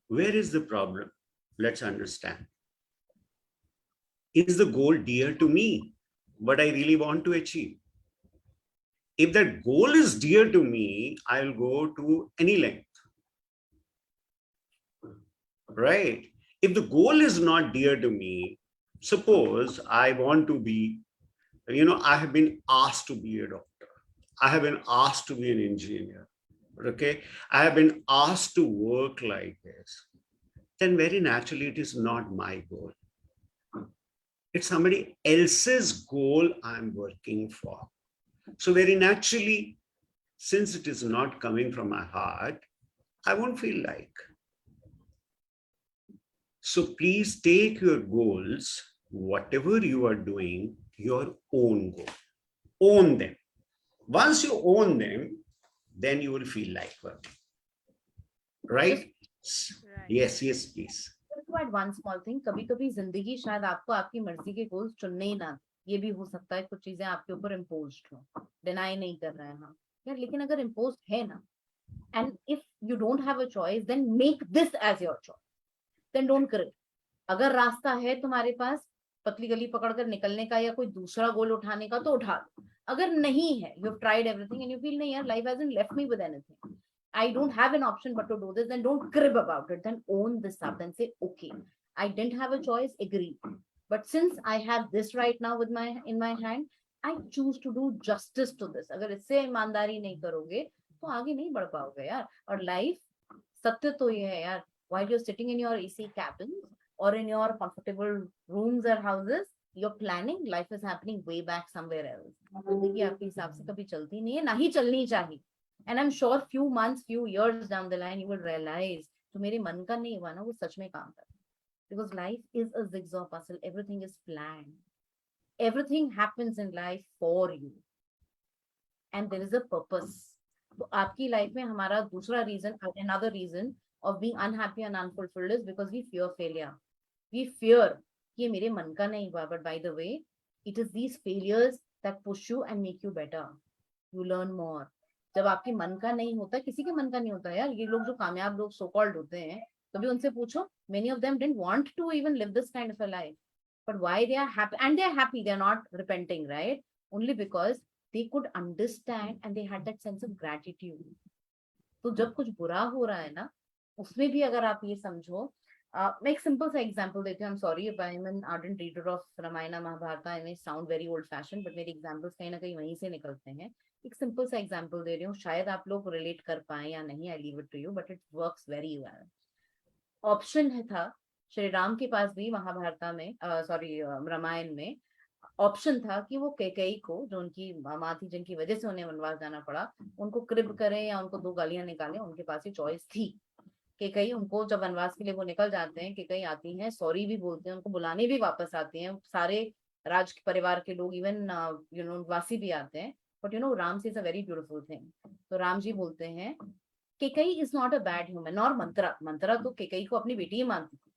where is the problem? Let's understand. Is the goal dear to me, what I really want to achieve? If that goal is dear to me, I'll go to any length, right? If the goal is not dear to me, suppose I want to be, I have been asked to be a doctor, I have been asked to be an engineer, okay, I have been asked to work like this, then very naturally it is not my goal. It's somebody else's goal I'm working for. So very naturally, since it is not coming from my heart, I won't feel like. So please take your goals, whatever you are doing, your own goal. Own them. Once you own them, then you will feel like working. Right? Right. Yes, yes, please. To add one small thing, कभी कभी जिंदगी शायद आपको आपकी मर्जी के goals चुनने ही ना, ये भी हो सकता है कुछ चीजें आपके ऊपर इम्पोज्ड हो, डिनाई नहीं कर रहे हैं हम यार, लेकिन अगर इम्पोज्ड है ना, and if you don't have a choice, then make this as your choice, then don't quit. अगर रास्ता है तुम्हारे पास पतली गली पकड़कर निकलने का या कोई दूसरा गोल उठाने का तो उठा लो, अगर नहीं है, you have tried everything and you feel नहीं यार life hasn't left me with anything, I don't have an option but to do this, then don't crib about it, then own this up and say okay, I didn't have a choice, agree, but since I have this right now with my in my hand, I choose to do justice to this. अगर इससे ईमानदारी नहीं करोगे तो आगे नहीं बढ़ पाओगे यार, और लाइफ सत्य तो ये है यार, while you're sitting in your AC cabins or in your comfortable rooms or houses, you're planning, life is happening way back somewhere else. जिंदगी आपके हिसाब से कभी चलती नहीं है, ना ही चलनी चाहिए. And I'm sure few months, few years down the line, you will realize जो मेरे मन का नहीं हुआ ना वो सच में काम कर, because life is a zigzag puzzle, everything is planned, everything happens in life for you and there is a purpose. तो आपकी लाइफ में हमारा दूसरा reason, another reason of being unhappy and unfulfilled is because we fear failure. We fear कि ये मेरे मन का नहीं हुआ, but by the way, it is these failures that push you and make you better. You learn more. जब आपके मन का नहीं होता, किसी के मन का नहीं होता यार, ये लोग जो कामयाब लोग so called होते हैं, कभी उनसे पूछो, many of them didn't want to even live this kind of a life, but why they are happy, and they are happy, they are not repenting, right? Only because they could understand and they had that sense of gratitude. तो जब कुछ बुरा हो रहा है ना, उसमें भी अगर आप ये समझो, मैं एक सिंपल सा एग्जांपल देती हूँ. I am sorry if I am an ardent reader of Ramayan Mahabharat, I may sound very old fashion, but मेरे एग्जांपल्स कहीं ना कहीं वहीं से निकलते हैं. एक सिंपल सा एग्जांपल दे रही हूँ, शायद आप लोग रिलेट कर पाए या नहीं, I leave it to you, but it works very well. Option है था श्री राम के पास भी महाभारत में, सॉरी रामायण में, ऑप्शन था कि वो कैकेयी को, जो उनकी माँ थी जिनकी वजह से उन्हें वनवास जाना पड़ा, उनको क्रिब करें या उनको दो गालियां निकालें, उनके पास ही चॉइस थी. कैकेयी उनको जब वनवास के लिए वो निकल जाते हैं, कैकेयी आती हैं, सॉरी भी बोलते हैं, उनको बुलाने भी वापस आती हैं, सारे राज परिवार के लोग, इवन वासी भी आते हैं, बट राम से is a very beautiful thing. तो राम जी बोलते हैं Kaikeyi is not a bad human, और मंत्रा तो कैकेयी को अपनी बेटी ही मानती थी,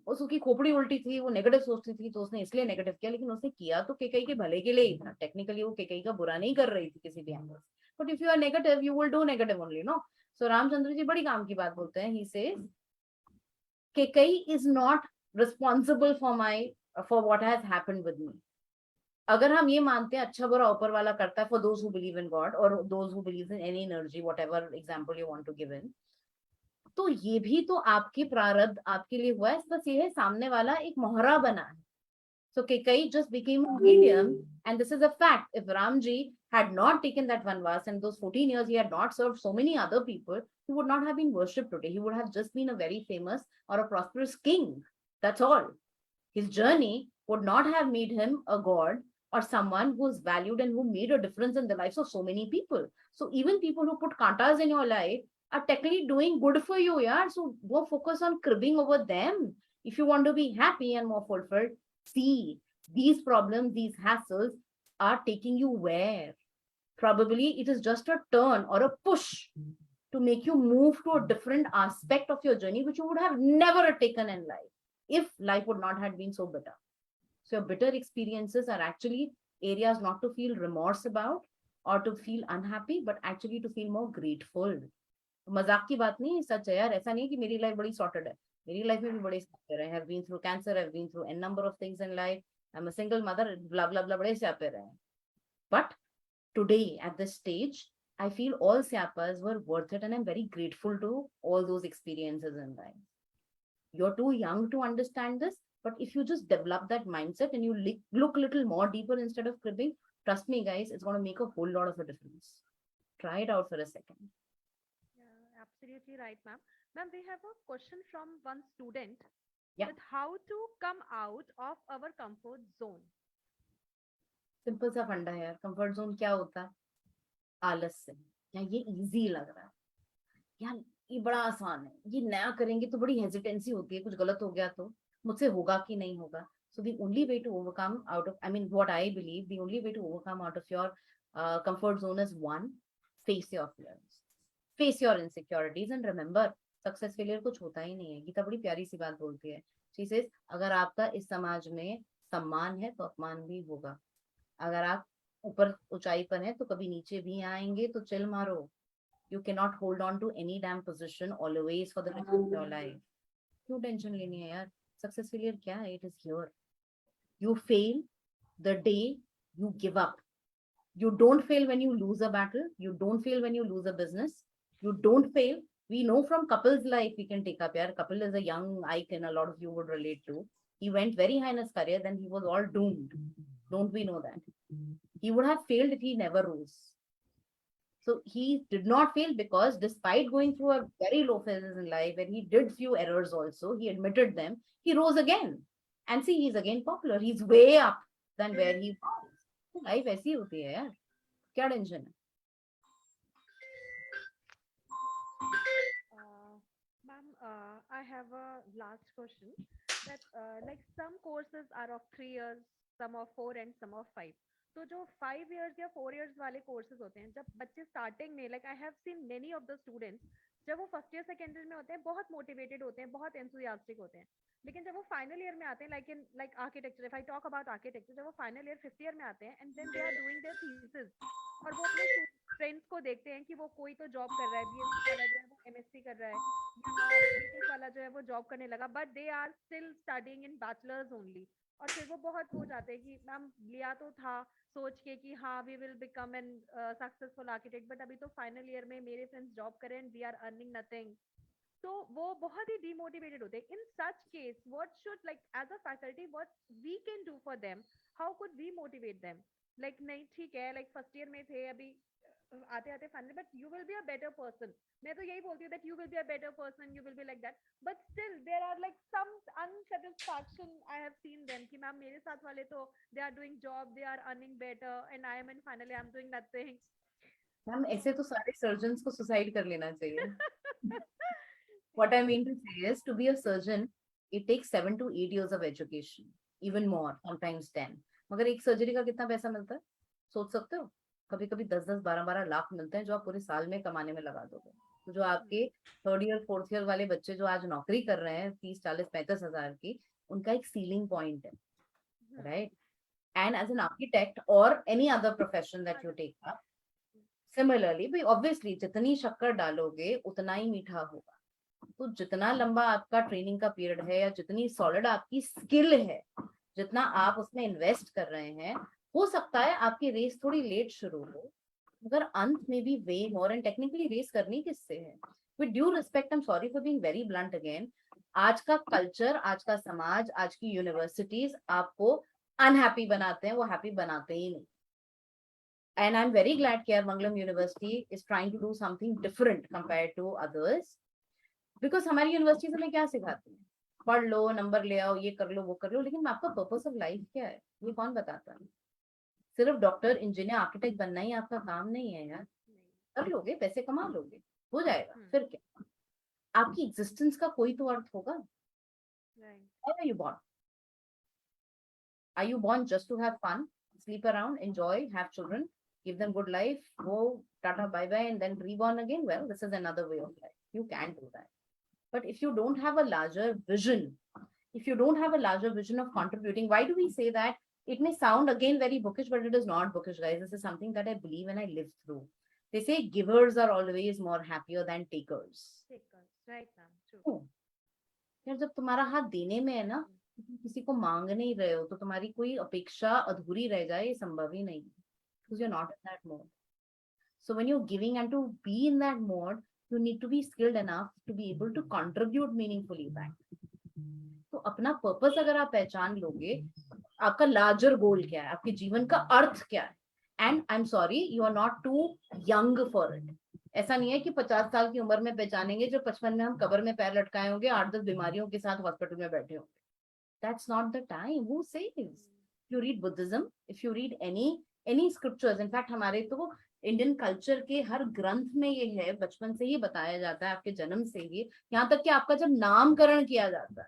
उसकी खोपड़ी उल्टी थी, वो नेगेटिव सोचती थी, तो उसने इसलिए नेगेटिव किया, लेकिन उसने किया तो कैकेयी के भले के लिए ही था. टेक्निकली वो कैकेयी का बुरा नहीं कर रही थी किसी भी angle, but if you are negative you will do negative only, no. So Ramchandra ji बड़ी काम की बात बोलते हैं. He says Kaikeyi is not responsible for what has happened with me. अगर हम ये मानते हैं अच्छा बुरा ऊपर वाला करता है, for those who believe in God और those who believe in any energy, whatever example you want to give in, तो ये भी तो आपकी प्रारब्ध आपके लिए हुआ है, बस ये है सामने वाला एक मोहरा बना है. So Kekai just became a medium, and this is a fact. If Ramji had not taken that vanvas and those 14 years he had not served so many other people, he would not have been worshipped today. He would have just been a very famous or a prosperous king. That's all. His journey would not have made him a god or someone who is valued and who made a difference in the lives of so many people. So even people who put kantas in your life are technically doing good for you, yeah. So go focus on cribbing over them. If you want to be happy and more fulfilled, see, these problems, these hassles are taking you where? Probably it is just a turn or a push to make you move to a different aspect of your journey, which you would have never taken in life if life would not have been so bitter. So your bitter experiences are actually areas not to feel remorse about or to feel unhappy, but actually to feel more grateful. मजाक की बात नहीं, सच है यार. ऐसा नहीं कि मेरी लाइफ बड़ी सॉर्टेड है, मेरी लाइफ में भी बड़े स्यापे हैं. I've been through cancer, I've been through n number of things in life. I'm a single mother, blah blah blah, बड़े स्यापे रहे. But today at this stage, I feel all syapas were worth it, and I'm very grateful to all those experiences in life. You're too young to understand this, but if you just develop that mindset and you look a little more deeper instead of cribbing, trust me guys, it's going to make a whole lot of a difference. Try it out for a second. Absolutely right, ma'am. Ma'am, we have a question from one student. Yeah. That how to come out of our comfort zone. Simple सा फंडा है यार. Comfort zone क्या होता है? आलस से. या ये इजी लग रहा है यार, ये बड़ा आसान है, ये नया करेंगे तो बड़ी हेजिटेंसी होती है, कुछ गलत हो गया तो मुझसे होगा कि नहीं होगा. So the only way to overcome out of, I mean, what I believe, the only way to overcome out of your comfort zone is one, face your fears, face your insecurities, and remember, success failure कुछ होता ही नहीं है. गीता बड़ी प्यारी सी बात बोलती है. She says, अगर आपका इस समाज में सम्मान है तो अपमान भी होगा. अगर आप ऊपर ऊंचाई पर हैं तो कभी नीचे भी आएंगे, तो चिल मारो. You cannot hold on to any damn position always for the rest of your life. क्यों टेंशन लेनी है यार? सक्सेस फेलियर क्या है? It is here. You fail the day you give up. You don't fail when you lose a battle. You don't fail when you lose a business. You don't fail. We know from Kapil's life, we can take up here. Kapil is a young icon, a lot of you would relate to. He went very high in his career, then he was all doomed. Don't we know that? He would have failed if he never rose. So he did not fail because despite going through a very low phases in life, where he did few errors also, he admitted them, he rose again. And see, he's again popular. He's way up than where he was. Life ऐसी होती है यार. क्या tension है? Ma'am, I have a last question. That like some courses are of 3 years, some of 4 and some of 5. तो जो 5 years या 4 years वाले courses होते हैं, जब बच्चे starting में, like I have seen many of the students, जब वो फर्स्ट ईयर सेकेंड ईयर में होते हैं बहुत मोटिवेटेड होते हैं, बहुत एंथुसियास्टिक होते हैं, लेकिन जब वो फाइनल ईयर में आते हैं, like in like architecture, if I talk about architecture, जब वो फाइनल ईयर फिफ्थ ईयर में आते हैं and then they are doing their thesis, और वो अपने फ्रेंड्स को देखते हैं कि वो कोई तो जॉब कर रहा है, बीएससी वाला जो है वो एमएससी कर रहा है, या बीटेक वाला जो है वो जॉब करने लगा, but they are still studying in bachelors only. और फिर वो बहुत हो जाते हैं कि मैम लिया तो था सोच के कि हाँ we will become an successful architect, but अभी तो फाइनल ईयर में मेरे फ्रेंड्स जॉब करें and we are earning nothing. तो वो बहुत ही डिमोटिवेटेड होते हैं. In such case what should, like as a faculty, what we can do for them, how could we motivate them? Like नहीं ठीक है, लाइक फर्स्ट ईयर में थे, अभी आते आते final, but you will be a better person. मैं तो यही बोलती हूँ that you will be a better person, you will be like that, but still there are like some unsatisfaction. I have seen them कि ma'am मेरे साथ वाले तो they are doing job, they are earning better and I am in finally I am doing nothing. Ma'am ऐसे तो सारे surgeons को suicide कर लेना चाहिए. What I mean to say is, to be a surgeon, it takes 7 to 8 years of education, even more, sometimes 10. मगर एक surgery का कितना पैसा मिलता है सोच सकते हो? कभी कभी 10-10, 12-12 लाख मिलते हैं जो आप पूरे साल में कमाने में लगा दोगे. तो जो आपके थर्ड ईयर फोर्थ ईयर वाले बच्चे जो आज नौकरी कर रहे हैं 30-40-35 हजार की, उनका एक सीलिंग पॉइंट है, right? And as an architect और any other profession that you take up, similarly भाई ऑब्वियसली जितनी शक्कर डालोगे उतना ही मीठा होगा. तो जितना लंबा आपका ट्रेनिंग का पीरियड है या जितनी सॉलिड आपकी स्किल है, जितना आप उसमें इन्वेस्ट कर रहे हैं, हो सकता है आपकी रेस थोड़ी लेट शुरू हो, मगर अंत में भी वे मोर. एंड टेक्निकली रेस करनी किससे है? With due respect, I am sorry for being very blunt again, आज का कल्चर, आज का समाज, आज की यूनिवर्सिटीज आपको अनहैप्पी बनाते हैं, वो हैप्पी बनाते ही नहीं. And I'm very glad that Mangalam University is trying to do something different compared to others. Because हमारी यूनिवर्सिटीज हमें क्या सिखाती है? पढ़ लो, नंबर ले आओ, ये कर लो, वो कर लो, लेकिन आपका पर्पस ऑफ लाइफ क्या है ये कौन बताता है? सिर्फ डॉक्टर, इंजीनियर, आर्किटेक्ट बनना ही आपका काम नहीं है यार. कर लोगे, पैसे कमा लोगे, हो जाएगा, फिर क्या? आपकी एग्जिस्टेंस का कोई तो अर्थ होगा. Why are you born? Are you born just to have fun, sleep around, enjoy, have children, give them good life, go tata bye bye and then reborn again? Well, this is another way of life. You can do that. But if you don't have a larger vision, if you don't have a larger vision of contributing, why do we say that? It may sound again very bookish, but it is not bookish, guys. This is something that I believe and I live through. They say givers are always more happier than takers. Right, ma'am. True. यार जब तुम्हारा हाथ देने में है ना, तुम किसी को मांग नहीं रहे हो, तो तुम्हारी कोई अपेक्षा अधूरी रह जाए ये संभव ही नहीं, because you're not in that mode. So when you're giving, and to be in that mode, you need to be skilled enough to be able to contribute meaningfully back. तो अपना पर्पस अगर आप पहचान लोगे, आपका लार्जर गोल क्या है, आपके जीवन का अर्थ क्या है, and I am sorry, you are not too young for it. ऐसा नहीं है कि 50 साल की उम्र में पहचानेंगे, जो 55 में हम कब्र में पैर लटकाए होंगे, 8-10 बीमारियों के साथ हॉस्पिटल में बैठे होंगे. That's not the time. Who says? You read Buddhism, if you read any scriptures, in fact हमारे तो इंडियन कल्चर के हर ग्रंथ में ये है, बचपन से ही बताया जाता है, आपके जन्म से ही, यहाँ तक कि आपका जब नामकरण किया जाता है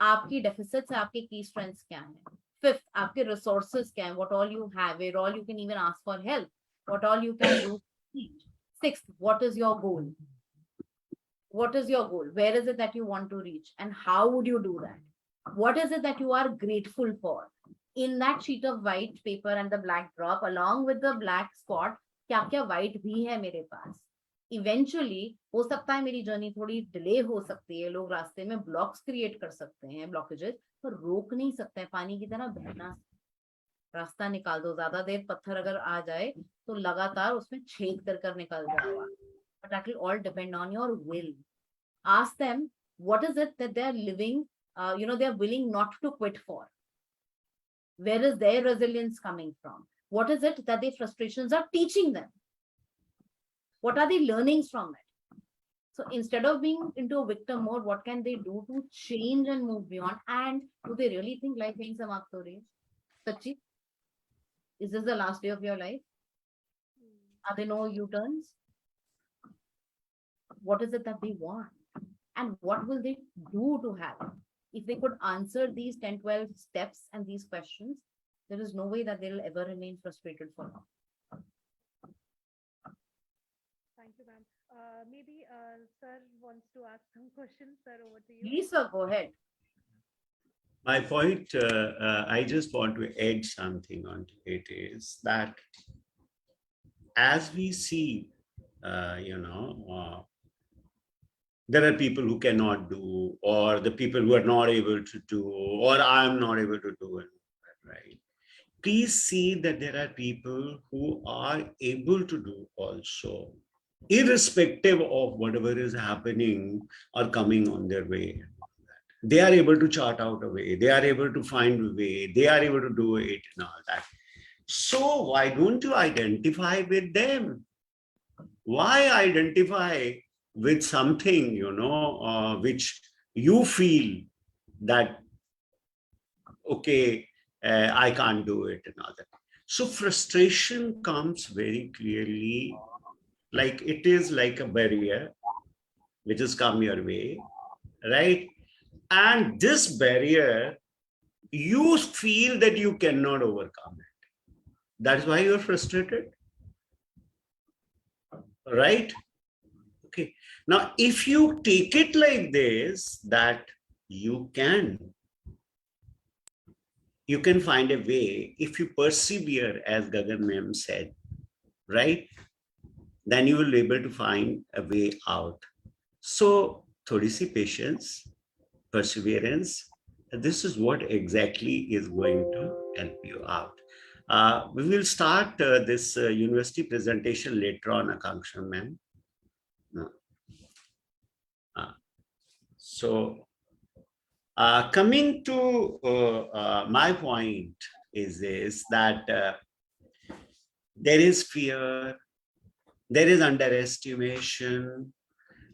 आपकी डेफिसिट्स है, आपके की स्ट्रेंथ्स क्या हैं. फिफ्थ, आपके रिसोर्सेज क्या हैं, what all you have, where all you can even ask for help, what all you can do. Sixth, what is your goal, what is your goal, where is it that you want to reach, and how would you do that, what is it that you are grateful for. In that sheet of white paper and the black drop along with the black spot, क्या क्या white भी है मेरे पास. Eventually हो सकता है मेरी journey थोड़ी डिले हो सकती है, लोग रास्ते में ब्लॉक्स क्रिएट कर सकते हैं, ब्लॉकेजेस, पर रोक नहीं सकते हैं. पानी की तरह बहना, रास्ता निकाल दो. ज्यादा देर पत्थर अगर आ जाए तो लगातार उसमें छेद कर कर निकल जाओगा. But that will all depend on your will. Ask them what is it that they are living, they are willing not to quit for. Where is their resilience coming from? What is it that their frustrations are teaching them? What are the learnings from it? So instead of being into a victim mode, what can they do to change and move beyond? And do they really think life being समाप्त हो रही है? सच्ची? Is this the last day of your life? Are there no U-turns? What is it that they want? And what will they do to have it? If they could answer these 10, 12 steps and these questions, there is no way that they'll ever remain frustrated for long. Thank you, ma'am. Maybe sir wants to ask some questions. Sir, over to you. Please, sir, go ahead. My point, I just want to add something on it, is that as we see, there are people who cannot do, or the people who are not able to do, or I'm not able to do it, right? Please see that there are people who are able to do also, irrespective of whatever is happening or coming on their way. They are able to chart out a way, they are able to find a way, they are able to do it and all that. So why don't you identify with them? Why identify with something, which you feel that, okay, I can't do it and all that. So frustration comes very clearly, like it is like a barrier which has come your way, right? And this barrier, you feel that you cannot overcome it. That's why you're frustrated, right? Okay. Now, if you take it like this, that you can find a way, if you persevere, as Gagan ma'am said, right? Then you will be able to find a way out. So, thodi si patience, perseverance, this is what exactly is going to help you out. We will start this university presentation later on, Akansha ma'am. So coming to my point is this, that there is fear, there is underestimation,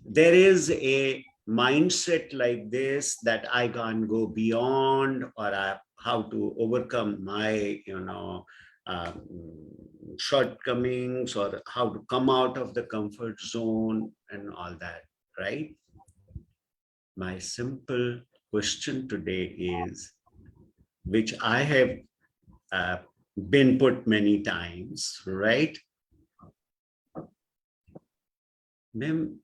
there is a mindset like this, that I can't go beyond, or how to overcome my shortcomings, or how to come out of the comfort zone and all that, right? My simple question today is, which I have been put many times, right? Ma'am,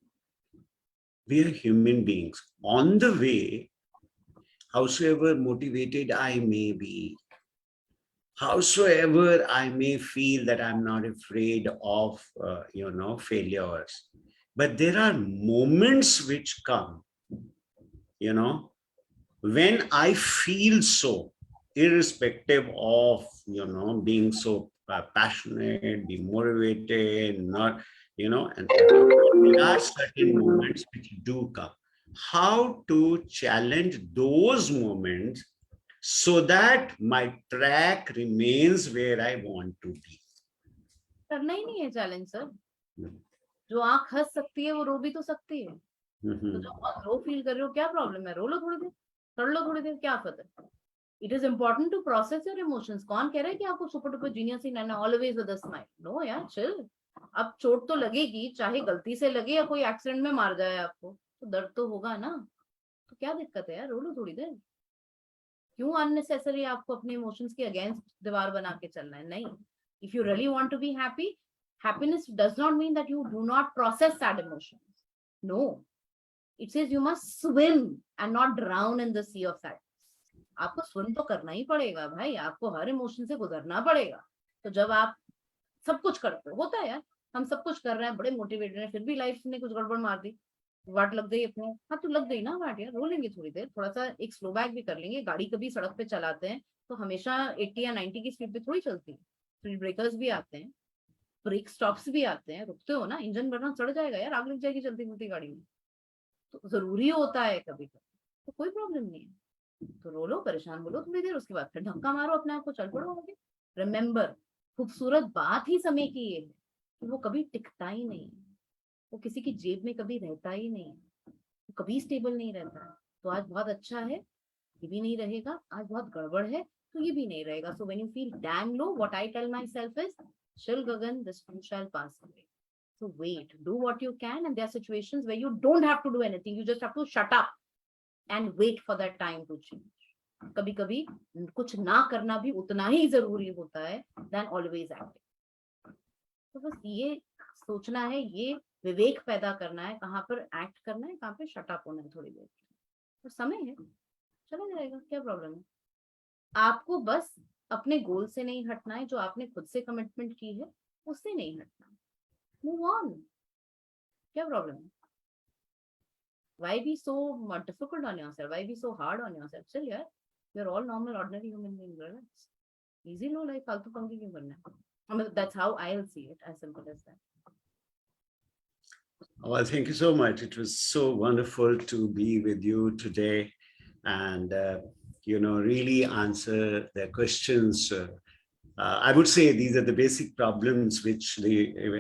we are human beings. On the way, howsoever motivated I may be, howsoever I may feel that I'm not afraid of, failures, but there are moments which come, when I feel so, irrespective of, being so passionate, be motivated, not, and there are certain moments which do come. How to challenge those moments so that my track remains where I want to be. करना ही नहीं है challenge sir. जो आंख हंस सकती है वो रो भी तो सकती है. तो जब आप रो फील कर रहे हो, क्या प्रॉब्लम है? रो लो थोड़ी देर, कर लो थोड़ी देर, क्या आफत है? It is important to process your emotions. कौन कह रहा है कि आपको सुपर डुपर जीनियस ही रहना, always with a smile? No यार, chill. अब चोट तो लगेगी, चाहे गलती से लगे या कोई एक्सीडेंट में मार जाए आपको, तो दर्द तो होगा ना. तो क्या दिक्कत है यार, रो लो थोड़ी देर. क्यों अननेसेसरी आपको अपने इमोशंस के अगेंस्ट दीवार बना के चलना है? नहीं. If you really want to be happy, happiness does not mean that you do not process sad emotions. No, it says you must swim and not drown in the sea of sadness. आपको swim तो करना ही पड़ेगा भाई, आपको हर emotion से गुजरना पड़ेगा. तो जब आप सब कुछ करते हो, होता है यार, हम सब कुछ कर रहे हैं, बड़े मोटिवेटेड हैं, फिर भी लाइफ ने कुछ गड़बड़ मार दी, वाट लग गई अपने. हाँ तो लग गई ना वाट यार, रो लेंगे थोड़ी देर, थोड़ा सा एक स्लो बैक भी कर लेंगे. गाड़ी कभी सड़क पे चलाते हैं तो हमेशा 80 या 90 की स्पीड पे थोड़ी चलती है. स्पीड ब्रेकर्स भी आते हैं, ब्रेक स्टॉप्स भी आते हैं, रुकते हो ना, इंजन बर्नर चढ़ जाएगा यार, आग लग जाएगी चलती फिरती गाड़ी में. तो जरूरी होता है कभी कभी, तो कोई प्रॉब्लम नहीं है. तो रो लो, परेशान बोलो थोड़ी देर, उसके बाद फिर धक्का मारो अपने आप को, चल पड़ो आगे. रिमेम्बर, खूबसूरत बात ही समय की ये है कि वो कभी टिकता ही नहीं है, वो किसी की जेब में कभी रहता ही नहीं है, वो कभी स्टेबल नहीं रहता है. तो आज बहुत अच्छा है, ये भी नहीं रहेगा. आज बहुत गड़बड़ है, तो ये भी नहीं रहेगा. So when you feel damn low, what I tell myself is, chill gagan, this too shall pass away. So wait, do what you can, and there are situations where you don't have to do anything, you just have to shut up and wait for that time to change. कभी कभी कुछ ना करना भी उतना ही जरूरी होता है than always acting. तो बस ये सोचना है, ये विवेक पैदा करना है, कहाँ पर एक्ट करना है, कहाँ पे शट अप होना है थोड़ी देर. तो समय है, चला जाएगा, क्या प्रॉब्लम है. आपको बस अपने गोल से नहीं हटना है, जो आपने खुद से कमिटमेंट की है उससे नहीं हटना. मूव ऑन, क्या प्रॉब्लम है. Why be so difficult on yourself? Why be so hard on yourself? Still यार, you're all normal ordinary human beings. Relax, easy low life, फालतू पंगे क्यों करना है. I mean, that's how I'll see it, as simple as that. Well, thank you so much. It was so wonderful to be with you today and, really answer the questions. I would say these are the basic problems which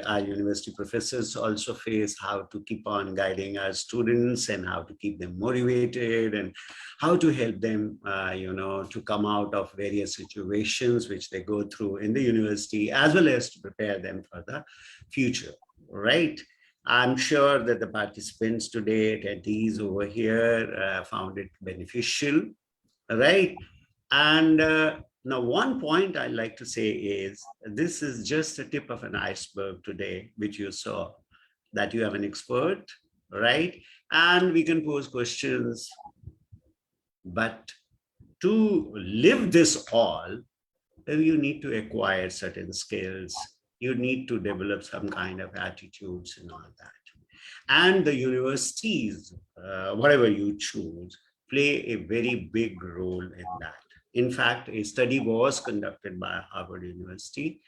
our university professors also face, how to keep on guiding our students and how to keep them motivated and how to help them, to come out of various situations which they go through in the university, as well as to prepare them for the future, right? I'm sure that the participants today, attendees over here, found it beneficial, right? And now, one point I'd like to say is this is just a tip of an iceberg today, which you saw, that you have an expert, right? And we can pose questions. But to live this all, you need to acquire certain skills. You need to develop some kind of attitudes and all that. And the universities, whatever you choose, play a very big role in that. In fact, a study was conducted by Harvard University,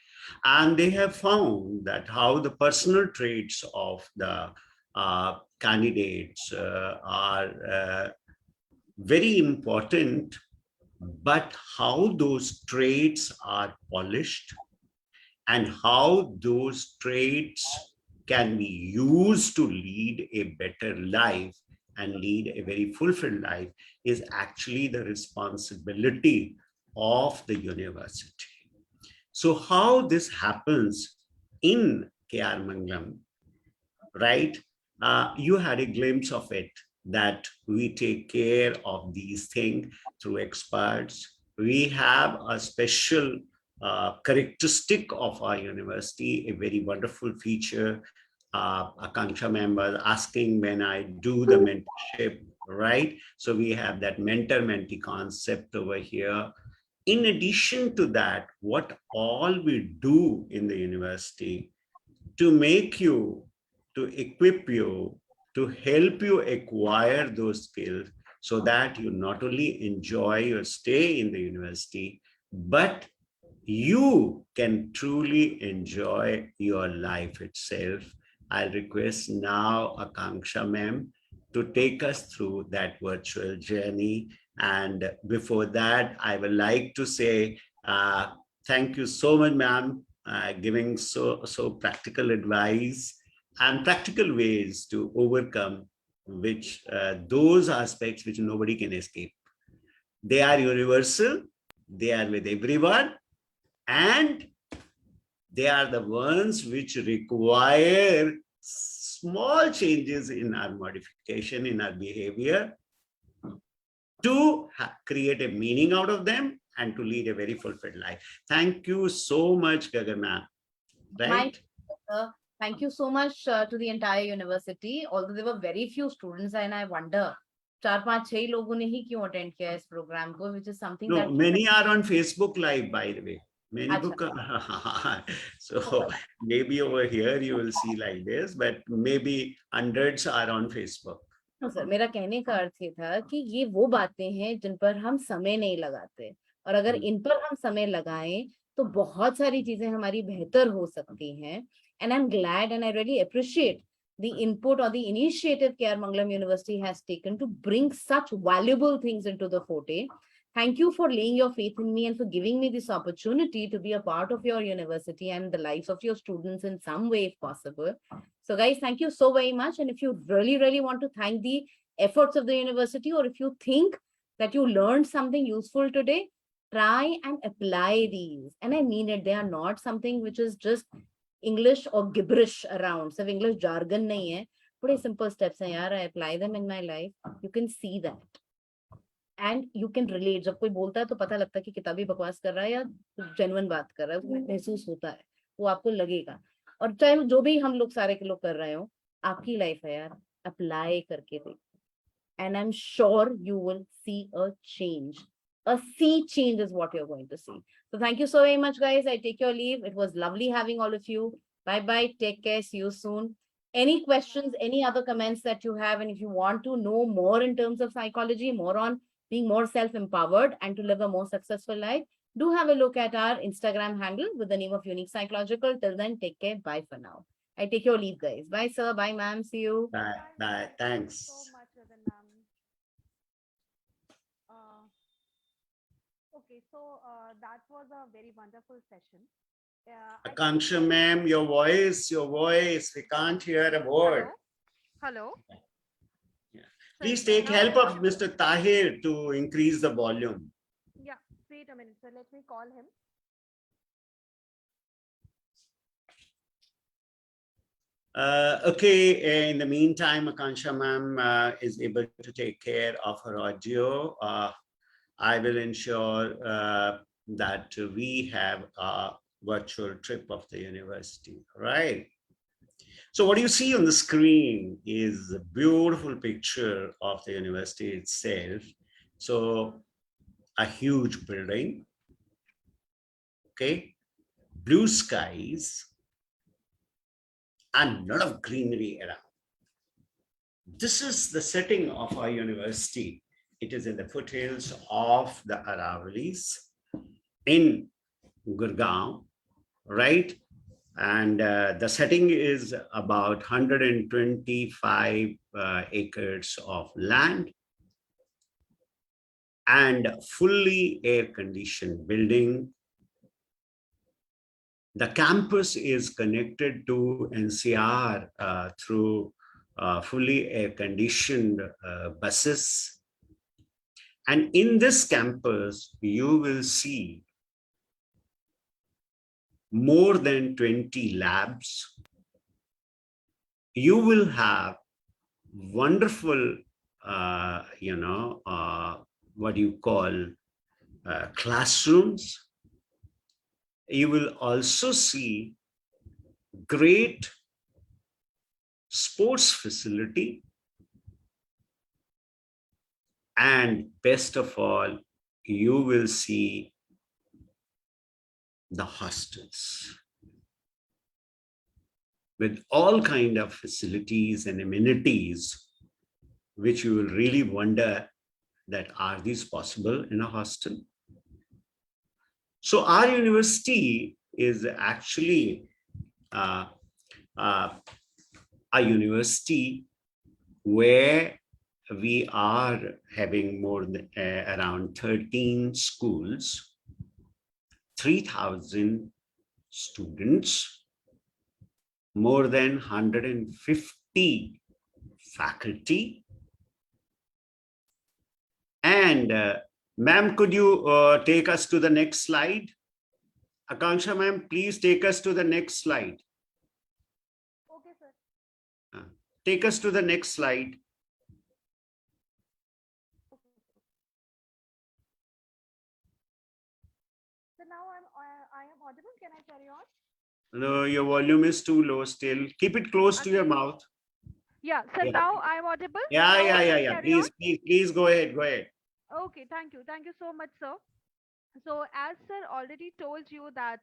and they have found that how the personal traits of the candidates are very important, but how those traits are polished and how those traits can be used to lead a better life and lead a very fulfilled life is actually the responsibility of the university. So how this happens in KR Mangalam, right? You had a glimpse of it, that we take care of these things through experts. We have a special characteristic of our university, a very wonderful feature. Akansha member asking when I do the mentorship, right? So we have that mentor-mentee concept over here. In addition to that, what all we do in the university to make you, to equip you, to help you acquire those skills so that you not only enjoy your stay in the university, but you can truly enjoy your life itself. I'll request now Akansha ma'am to take us through that virtual journey. And before that, I would like to say thank you so much, ma'am, giving so practical advice and practical ways to overcome which those aspects which nobody can escape. They are universal, they are with everyone, and they are the ones which require small changes in our modification, in our behavior, to create a meaning out of them and to lead a very fulfilled life. Thank you so much, Gagan ma'am. My Right? thank you so much to the entire university. Although there were very few students, and I wonder, 4-5-6 लोगों ने ही क्यों attend किया इस program को, which is something No, that many are on Facebook Live, by the way. Many अच्छा book. So maybe over here you will see like this, but maybe hundreds are on Facebook. No sir, मेरा कहने का अर्थ ये था कि ये वो बातें हैं जिन पर हम समय नहीं लगाते, और अगर इन पर हम समय लगाएं तो बहुत सारी चीजें हमारी बेहतर हो सकती हैं. And I am glad and I really appreciate the input or the initiative K.R. Mangalam University has taken to bring such valuable things into the forte. Thank you for laying your faith in me and for giving me this opportunity to be a part of your university and the lives of your students in some way, if possible. So, guys, thank you so very much. And if you really, really want to thank the efforts of the university, or if you think that you learned something useful today, try and apply these. And I mean it, they are not something which is just English or gibberish around. So English jargon nahi hai. Pretty simple steps hain yaar. I apply them in my life. You can see that. And you can relate. जब कोई बोलता है तो पता लगता है कि किताबी बकवास कर रहा है या जेन्युइन बात कर रहा है, महसूस होता है, वो आपको लगेगा. और चाहे जो भी हम लोग सारे के लोग कर रहे हो, आपकी लाइफ है यार, अप्लाई करके देखो. And I'm sure you will see a change. A sea change is what you're going to see. So thank you so very much, guys. I take your leave. It was lovely having all of you. Bye bye. Take care. See you soon. Any questions, any other comments that you have, and if you want to know more in terms of psychology, more on being more self-empowered and to live a more successful life, do have a look at our Instagram handle with the name of Unique Psychological. Till then, take care. Bye for now. I take your leave, guys. Bye, sir. Bye, ma'am. See you. Bye. Bye. Thank you so Thanks. much, Gagan ma'am. Okay, so that was a very wonderful session. I think Akansha ma'am, your voice, we can't hear a word. Hello. Yeah. Sir, Please take now help I of Mr. Tahir to increase the volume. Yeah, wait a minute, sir. Let me call him. Okay, in the meantime, Akansha ma'am is able to take care of her audio. I will ensure that we have a virtual trip of the university, right? So what you see on the screen is a beautiful picture of the university itself. So a huge building, okay, blue skies, and a lot of greenery around. This is the setting of our university. It is in the foothills of the Aravallis in Gurgaon, right? And the setting is about 125 acres of land and fully air-conditioned building. The campus is connected to NCR through fully air-conditioned buses. And in this campus, you will see more than 20 labs. You will have wonderful, what you call classrooms. You will also see great sports facility. And best of all, you will see the hostels with all kind of facilities and amenities, which you will really wonder that are these possible in a hostel? So our university is actually a university where we are having more than around 13 schools, 3,000 students, more than 150 faculty. And ma'am, could you take us to the next slide? Akansha ma'am, please take us to the next slide. Okay, sir. Take us to the next slide. now I am audible. Can I carry on? No, your volume is too low still. Keep it close to your Again. mouth. Yeah. So Yeah, now I am audible. yeah, Now yeah, I yeah, can yeah. carry on. Please go ahead. Go ahead. Okay. Thank you. Thank you so much, sir. So as sir already told you that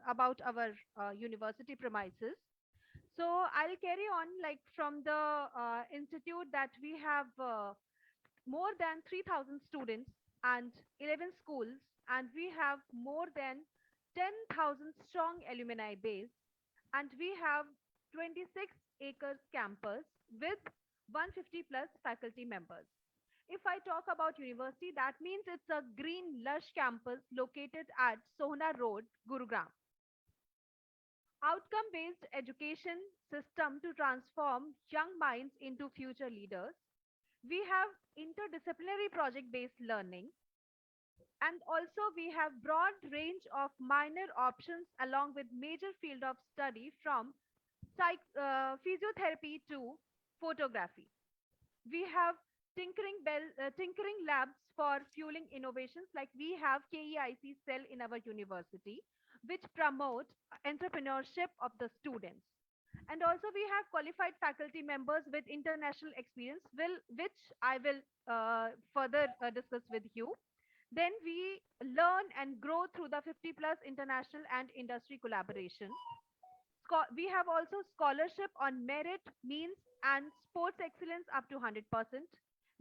about our university premises. So I'll carry on like from the institute that we have more than 3,000 students and 11 schools, and we have more than 10,000 strong alumni base, and we have 26 acres campus with 150 plus faculty members. If I talk about university, that means it's a green lush campus located at Sohna Road, Gurugram. Outcome based education system to transform young minds into future leaders. We have interdisciplinary project based learning, and also we have broad range of minor options along with major field of study from physiotherapy to photography. We have tinkering labs for fueling innovations, like we have KEIC cell in our university which promote entrepreneurship of the students. And also we have qualified faculty members with international experience, which I will further discuss with you. Then we learn and grow through the 50 plus international and industry collaboration. We have also scholarship on merit means and sports excellence up to 100%.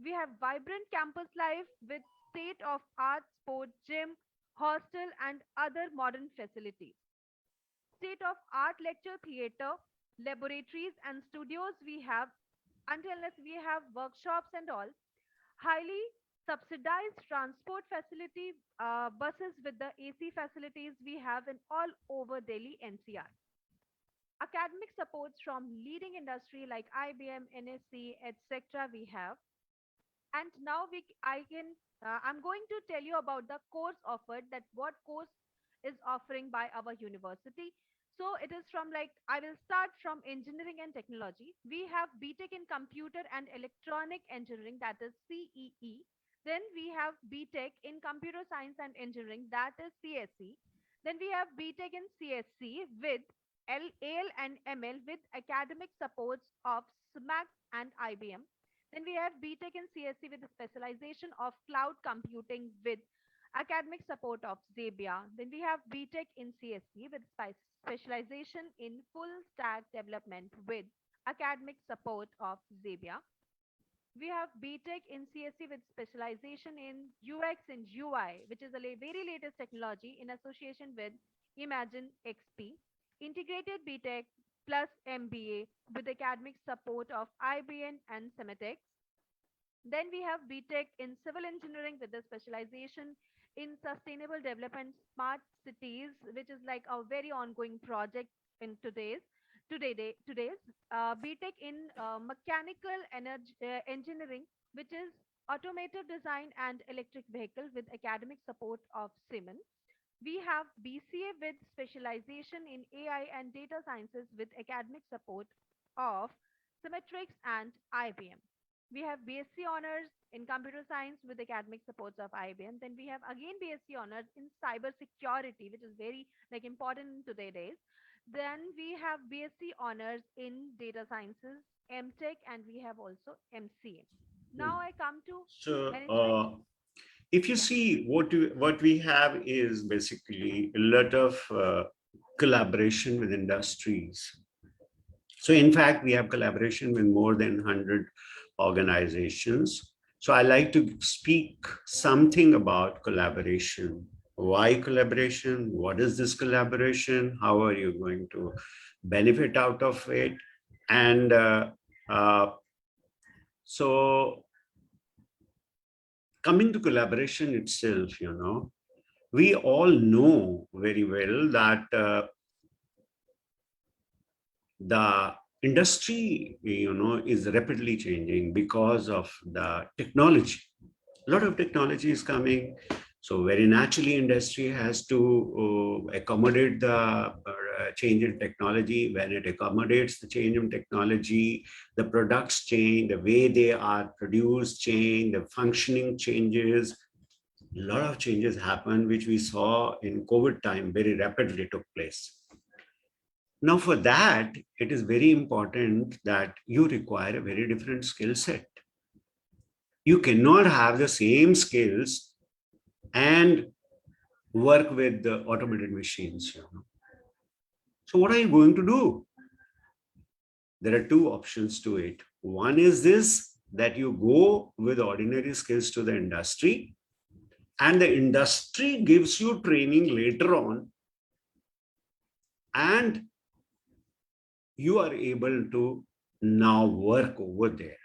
We have vibrant campus life with state of art sport gym, hostel and other modern facilities. State of art lecture theater, laboratories and studios we have, until unless we have workshops and all. Highly subsidized transport facility, buses with the AC facilities we have in all over Delhi NCR. Academic supports from leading industry like IBM, NSC, etc. we have. And now I'm going to tell you about the course offered, that what course is offering by our university. So it is from, like, I will start from engineering and technology. We have BTech in computer and electronic engineering, that is CEE. Then we have BTech in computer science and engineering, that is CSE. Then we have BTech in CSC with AL and ML with academic supports of SMAC and IBM. Then we have BTech in CSC with the specialization of cloud computing with academic support of Zabia. Then we have BTech in CSC with specialization in full stack development with academic support of Zabia. We have BTech in CSC with specialization in UX and UI, which is a very latest technology in association with Imagine XP. Integrated BTech plus MBA with academic support of IBM and Semetex. Then we have BTech in civil engineering with the specialization in sustainable development, smart cities, which is like a very ongoing project in today's BTech in mechanical energy engineering, which is automotive design and electric vehicle with academic support of Siemens. We have BCA with specialization in AI and data sciences with academic support of Symmetrics and IBM. We have BSc honors in computer science with academic supports of IBM. Then we have again BSc honors in cyber security, which is very like important in today's days. Then we have BSc honors in data sciences, MTech, and we have also MCA. Now I come to So, management. if you Yeah. see what we have is basically a lot of collaboration with industries. So in fact, we have collaboration with more than 100 organizations. So I like to speak something about collaboration. Why collaboration? What is this collaboration? How are you going to benefit out of it? And uh, so coming to collaboration itself, we all know very well that the industry, is rapidly changing because of the technology. A lot of technology is coming. So very naturally, industry has to accommodate the change in technology. When it accommodates the change in technology, the products change, the way they are produced change, the functioning changes. A lot of changes happened, which we saw in COVID time very rapidly took place. Now, for that, it is very important that you require a very different skill set. You cannot have the same skills and work with the automated machines. So what are you going to do? There are two options to it. One is this, that you go with ordinary skills to the industry, and the industry gives you training later on, and you are able to now work over there.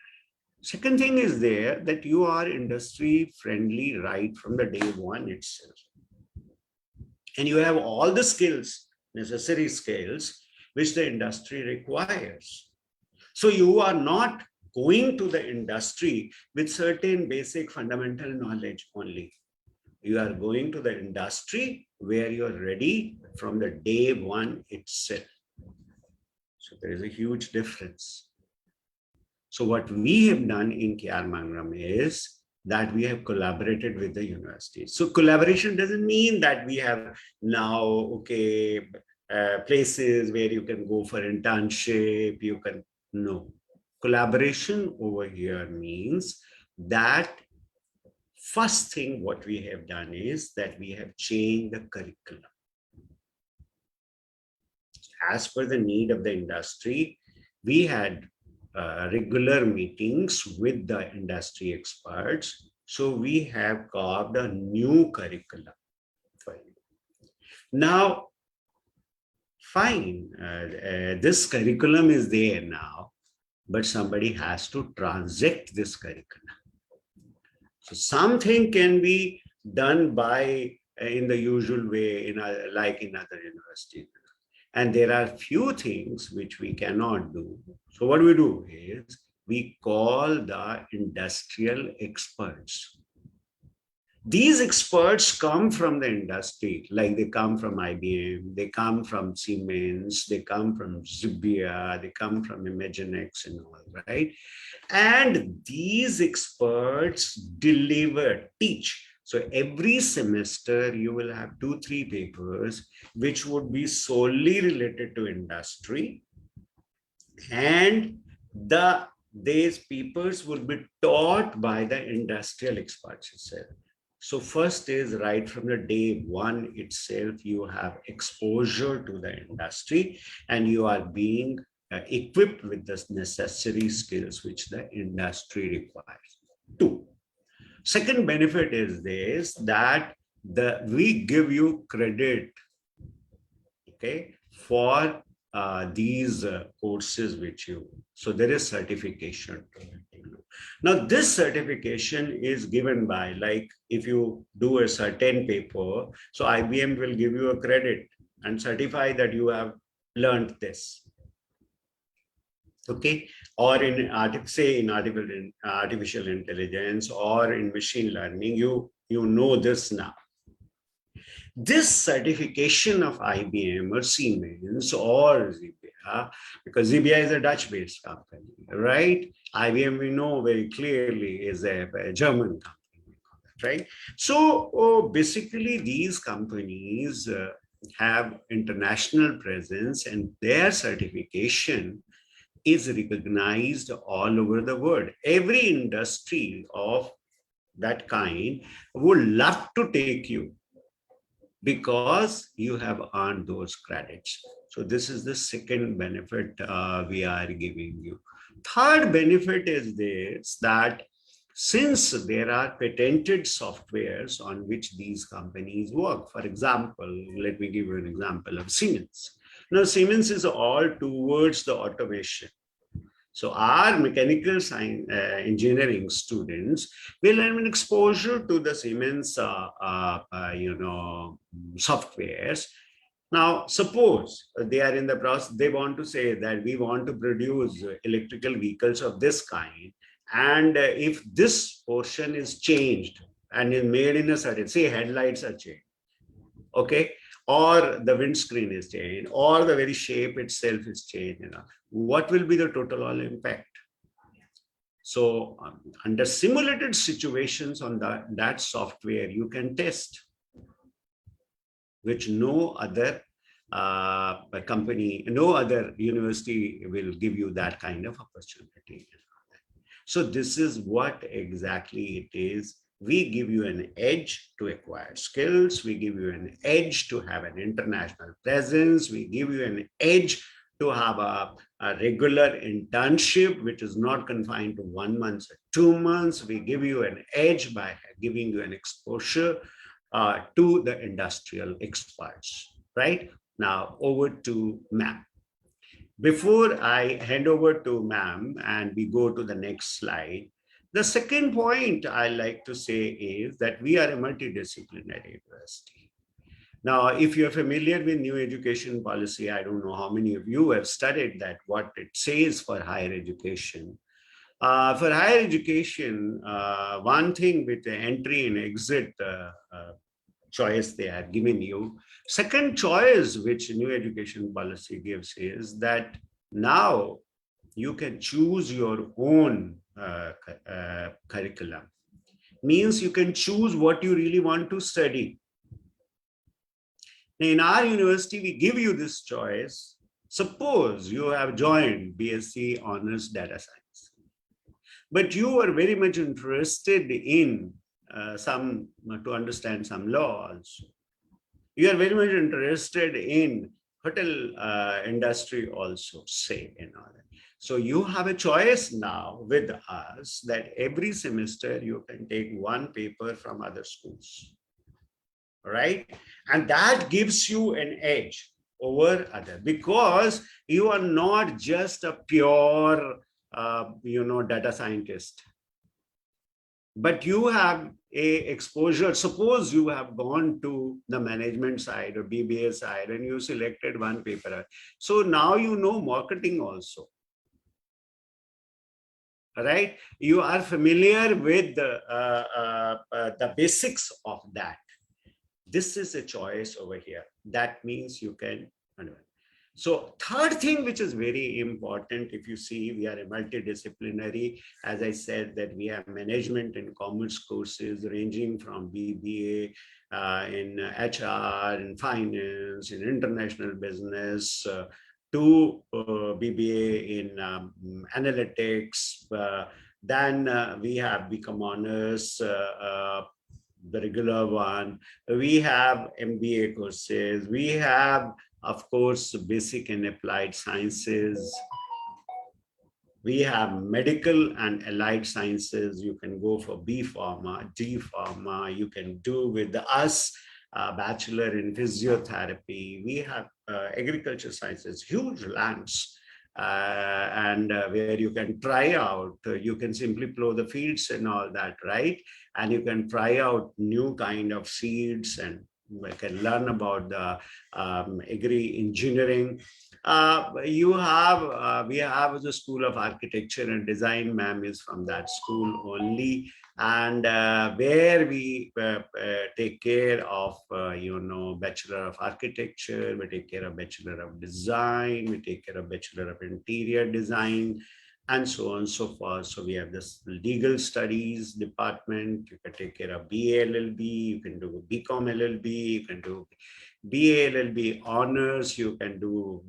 Second thing is there that you are industry friendly right from the day one itself. And you have all the skills, necessary skills, which the industry requires. So you are not going to the industry with certain basic fundamental knowledge only. You are going to the industry where you are ready from the day one itself. So there is a huge difference. So what we have done in KR Mangalam is that we have collaborated with the university. So collaboration doesn't mean that we have now, places where you can go for internship, you can, no. Collaboration over here means that first thing what we have done is that we have changed the curriculum. As per the need of the industry, we had regular meetings with the industry experts. So we have carved a new curriculum for you. Now, fine, this curriculum is there now, but somebody has to transact this curriculum. So something can be done by in the usual way, like in other universities. And there are few things which we cannot do. So what we do is we call the industrial experts. These experts come from the industry, like they come from IBM, they come from Siemens, they come from Zibia, they come from Imaginext and all, right? And these experts deliver, teach. So every semester you will have 2-3 papers which would be solely related to industry, and these papers will be taught by the industrial experts itself. So first is right from the day one itself, you have exposure to the industry and you are being equipped with the necessary skills which the industry requires. 2. Second benefit is this, that we give you credit, okay, for these courses which you, so there is certification to it. Now this certification is given by, like if you do a certain paper, so IBM will give you a credit and certify that you have learned this. Okay, or in artificial intelligence or in machine learning, you know this now. This certification of IBM or Siemens or Zibia, because Zibia is a Dutch-based company, right? IBM, we know very clearly, is a German company, right? So basically, these companies have international presence, and their certification is recognized all over the world. Every industry of that kind would love to take you because you have earned those credits. So this is the second benefit we are giving you. Third benefit is this, that since there are patented softwares on which these companies work, for example, let me give you an example of Siemens. Now, Siemens is all towards the automation. So our mechanical science engineering students will have an exposure to the Siemens, softwares. Now, suppose they are in the process, they want to say that we want to produce electrical vehicles of this kind. And if this portion is changed and is made in a certain, say headlights are changed, okay, or the windscreen is changed, or the very shape itself is changed, what will be the total all impact? So under simulated situations on that software, you can test, which no other company, no other university will give you that kind of opportunity. So this is what exactly it is. We give you an edge to acquire skills. We give you an edge to have an international presence. We give you an edge to have a regular internship, which is not confined to 1 month or 2 months. We give you an edge by giving you an exposure to the industrial experts, right? Now over to ma'am. Before I hand over to ma'am and we go to the next slide, the second point I like to say is that we are a multidisciplinary university. Now, if you're familiar with new education policy, I don't know how many of you have studied that, what it says for higher education. For higher education, one thing with the entry and exit choice they have given you. Second choice, which new education policy gives, is that now you can choose your own curriculum. Means you can choose what you really want to study. In our university, we give you this choice. Suppose you have joined BSc Honors Data Science, but you are very much interested in to understand some law also. You are very much interested in hotel industry also, say, and all that. So you have a choice now with us that every semester you can take one paper from other schools, right? And that gives you an edge over other, because you are not just a pure, data scientist, but you have a exposure. Suppose you have gone to the management side or BBA side and you selected one paper. So now you know marketing also, right? You are familiar with the basics of that. This is a choice over here. That means you can. So third thing, which is very important, if you see, we are a multidisciplinary. As I said, that we have management and commerce courses ranging from BBA in HR, in finance, in international business, to BBA in analytics. Then we have become honors, the regular one. We have MBA courses. We have, of course, basic and applied sciences. We have medical and allied sciences. You can go for B Pharma, D Pharma. You can do with us bachelor in physiotherapy. We have agriculture sciences, huge lands. And where you can try out, you can simply plow the fields and all that, right? And you can try out new kind of seeds, and we can learn about the agri-engineering. We have the School of Architecture and Design. Ma'am is from that school only. And where we take care of, Bachelor of Architecture, we take care of Bachelor of Design, we take care of Bachelor of Interior Design, and so on and so forth. So we have this legal studies department. You can take care of BA LLB, you can do BCom LLB, you can do BA LLB honors, you can do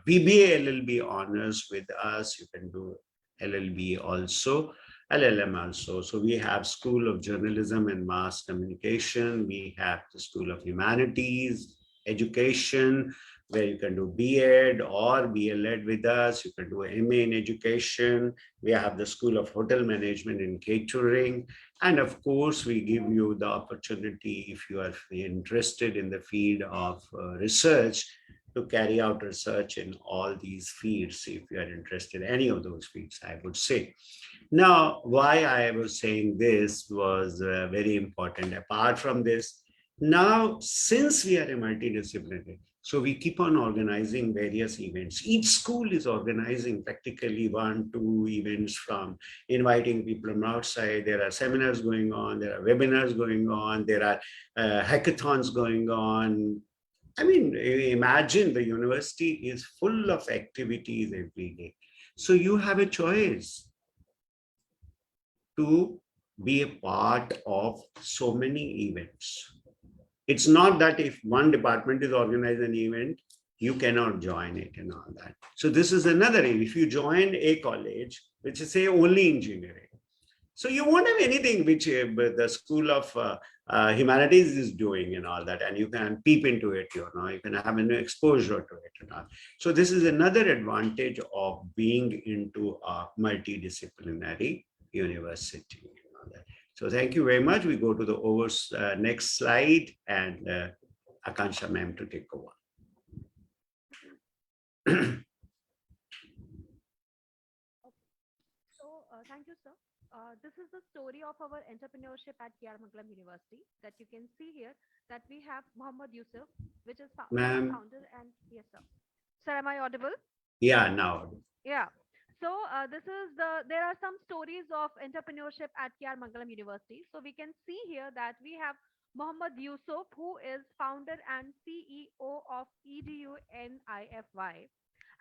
BBA LLB honors with us, you can do LLB also, LLM also. So we have School of Journalism and Mass Communication. We have the School of Humanities, Education, where you can do B.Ed or BLed with us. You can do MA in Education. We have the School of Hotel Management and Catering. And of course, we give you the opportunity, if you are interested in the field of research, to carry out research in all these fields, if you are interested in any of those fields, I would say. Now, why I was saying this was very important. Apart from this, now, since we are a multidisciplinary, so we keep on organizing various events. Each school is organizing practically 1-2 events, from inviting people from outside. There are seminars going on, there are webinars going on, there are hackathons going on. I mean, imagine the university is full of activities every day. So you have a choice. to be a part of so many events. It's not that if one department is organizing an event, you cannot join it and all that. So this is another, if you join a college, which is say only engineering, so you won't have anything which the School of Humanities is doing and all that, and you can peep into it, you can have an exposure to it and all. So this is another advantage of being into a multidisciplinary university and all that. So thank you very much. We go to the next slide, and Akansha ma'am to take over. So thank you, sir. This is the story of our entrepreneurship at Mangalam University that you can see here that we have Muhammad Yusuf, which is Ma'am, founder and yes, sir. Sir, am I audible? yeah, now. Yeah. So there are some stories of entrepreneurship at Mangalam University. So we can see here that we have Muhammad Yusuf, who is founder and CEO of EDUNIFY.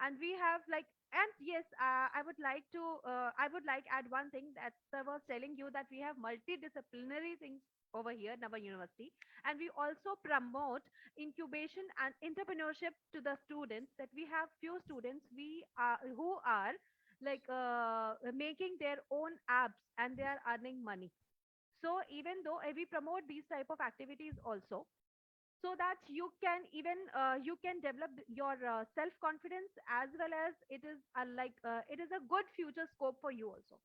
And we have like, and yes, I would like add one thing that I was telling you that we have multidisciplinary things over here in our university. And we also promote incubation and entrepreneurship to the students that we have few students we are who are like making their own apps and they are earning money. So even though we promote these type of activities also, so that you can even you can develop your self confidence as well as it is it is a good future scope for you also.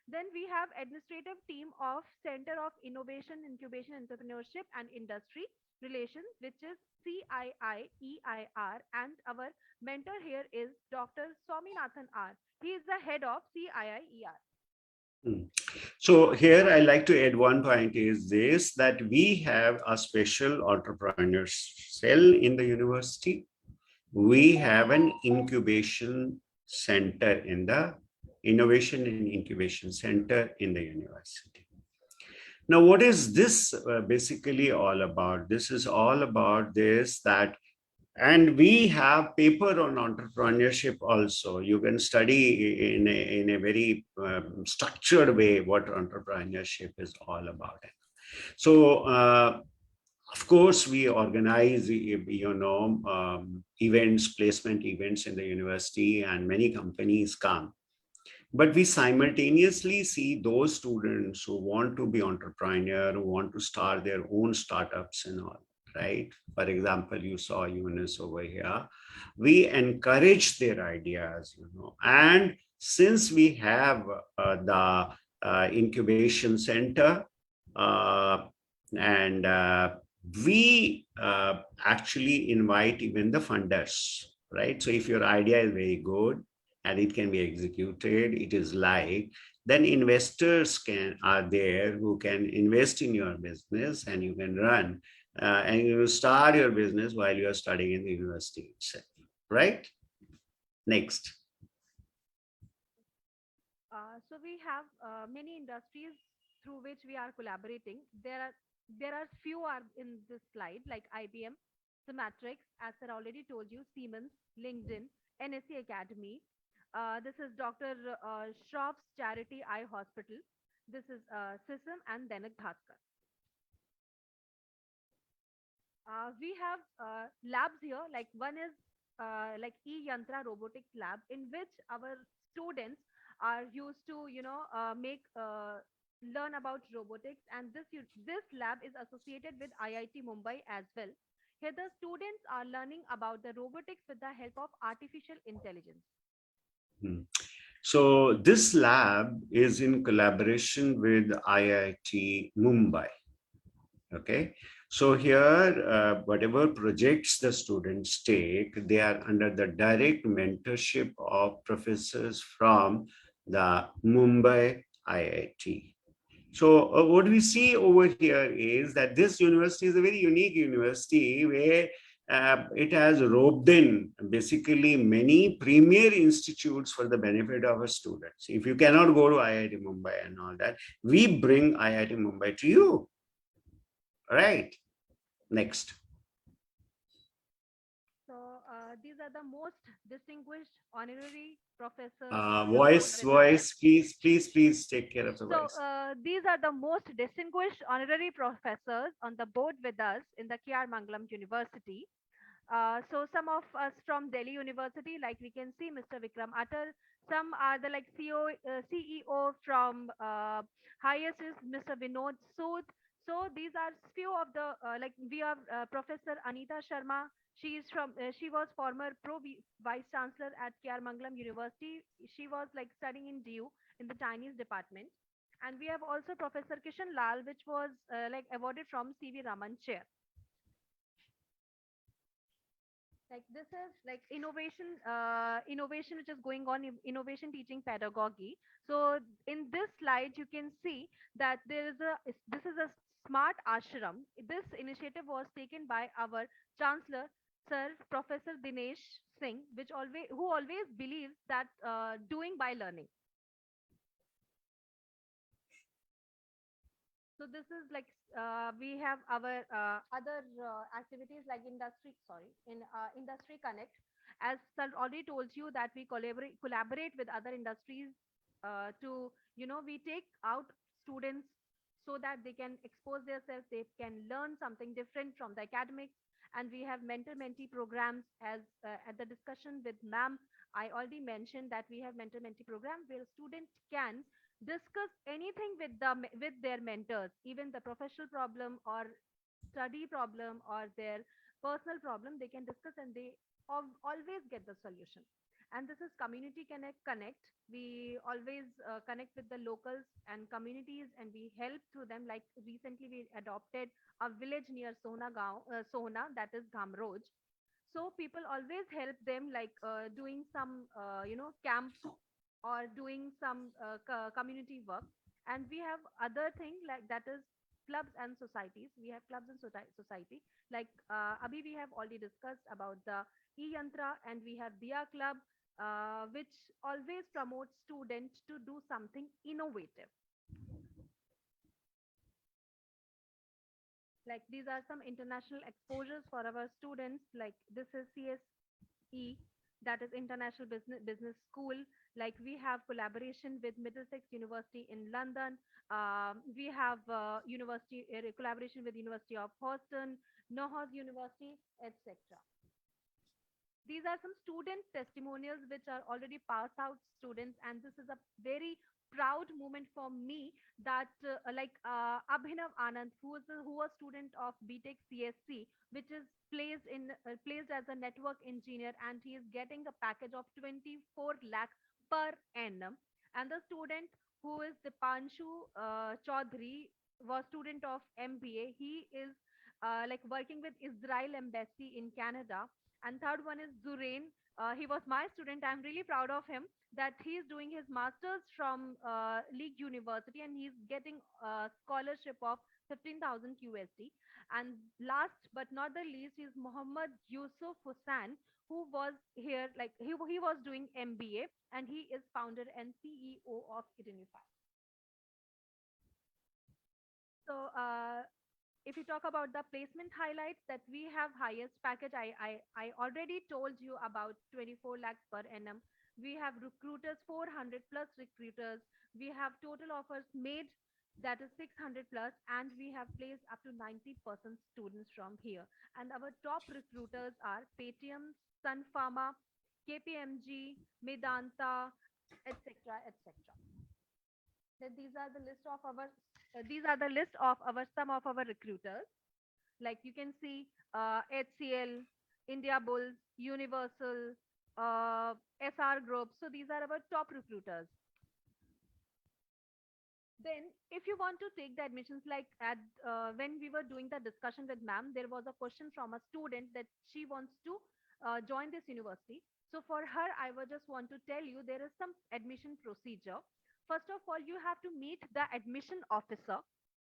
Then we have administrative team of Center of Innovation, Incubation, Entrepreneurship and Industry Relations, which is CIIEIR, and our mentor here is Dr. Swaminathan R. He is the head of CIIER. So here I like to add one point is this, that we have a special entrepreneurs cell in the university. We have an incubation center in the Innovation and Incubation Center in the university. Now, what is this basically all about? This is all about this, that, and we have paper on entrepreneurship also. You can study in a very structured way what entrepreneurship is all about. So, of course, we organize, events, placement events in the university, and many companies come. But we simultaneously see those students who want to be entrepreneur, who want to start their own startups and all, right? For example, you saw Eunice over here. We encourage their ideas, and since we have the incubation center, and we actually invite even the funders, right? So if your idea is very good and it can be executed, it is live, then investors are there who can invest in your business, and you can run and you start your business while you are studying in the university itself, right? Next. So we have many industries through which we are collaborating. There are few are in this slide like IBM, Symetrics, as I already told you, Siemens, LinkedIn, NSC Academy. This is Dr. Shroff's Charity Eye Hospital. This is Sism and Denak Bhaskar. We have labs here, like one is like e-yantra robotics lab, in which our students are used to make learn about robotics, and this lab is associated with IIT Mumbai as well. Here the students are learning about the robotics with the help of artificial intelligence. So this lab is in collaboration with IIT Mumbai. Okay, so here, whatever projects the students take, they are under the direct mentorship of professors from the Mumbai IIT. So what we see over here is that this university is a very unique university where it has roped in basically many premier institutes for the benefit of our students. If you cannot go to IIT Mumbai and all that, we bring IIT Mumbai to you. Right. Next. So These are the most distinguished honorary professors on the board Voice, with us. voice, please take care of the So voice. these are the most distinguished honorary professors on the board with us in the KR Mangalam University. So some of us from Delhi University, like we can see Mr. Vikram Atal. Some are the like CEO from highest is Mr. Vinod Sood. So these are few of the like we have Professor Anita Sharma. She is from she was former vice chancellor at KR Mangalam University. She was like studying in DU in the Chinese department. And we have also Professor Kishan Lal, which was like awarded from CV Raman chair. Like this is like innovation which is going on in innovation teaching pedagogy. So in this slide you can see that this is a smart ashram. This initiative was taken by our chancellor sir Professor Dinesh Singh, which always who always believes that doing by learning. So this is like we have our other activities like industry connect. As sir already told you that we collaborate with other industries to we take out students so that they can expose themselves, they can learn something different from the academics. And we have mentor mentee programs as at the discussion with ma'am. I already mentioned that we have mentor mentee program where students can discuss anything with their mentors, even the professional problem or study problem or their personal problem. They can discuss and they always get the solution. And this is community connect. We always connect with the locals and communities and we help to them. Like recently we adopted a village near Sohna, that is Ghamroj. So people always help them like doing some camp or doing some community work. And we have other thing like that is clubs and societies. We have clubs and society like abhi we have already discussed about the e-yantra, and we have Diya Club, which always promotes students to do something innovative. Like these are some international exposures for our students. Like this is CSE, that is International Business School. Like we have collaboration with Middlesex University in London. We have collaboration with University of Houston, Nohos University, etc. These are some student testimonials which are already passed out students, and this is a very proud moment for me that Abhinav Anand, who was student of BTech CSC, which is placed as a network engineer, and he is getting a package of 24 lakh per annum. And the student who is Dipanshu Chaudhary was student of MBA. He is like working with Israel Embassy in Canada. And third one is Zurain. He was my student. I'm really proud of him that he's doing his master's from League University and he's getting a scholarship of 15,000 USD. And last but not the least is Muhammad Yusuf Hussain, who was here, like he was doing MBA and he is founder and CEO of Identify. So if you talk about the placement highlights that we have highest package, I already told you about 24 lakhs per annum. We have recruiters, 400 plus recruiters. We have total offers made, that is 600 plus, and we have placed up to 90% students from here. And our top recruiters are Paytm, Sun Pharma, KPMG, Medanta, etc., etc. Then these are the list of our some of our recruiters. Like you can see HCL, India Bulls, Universal, SR Group. So these are our top recruiters. Then if you want to take the admissions, like at when we were doing the discussion with ma'am, there was a question from a student that she wants to join this university. So for her, I would just want to tell you there is some admission procedure. First of all, you have to meet the admission officer.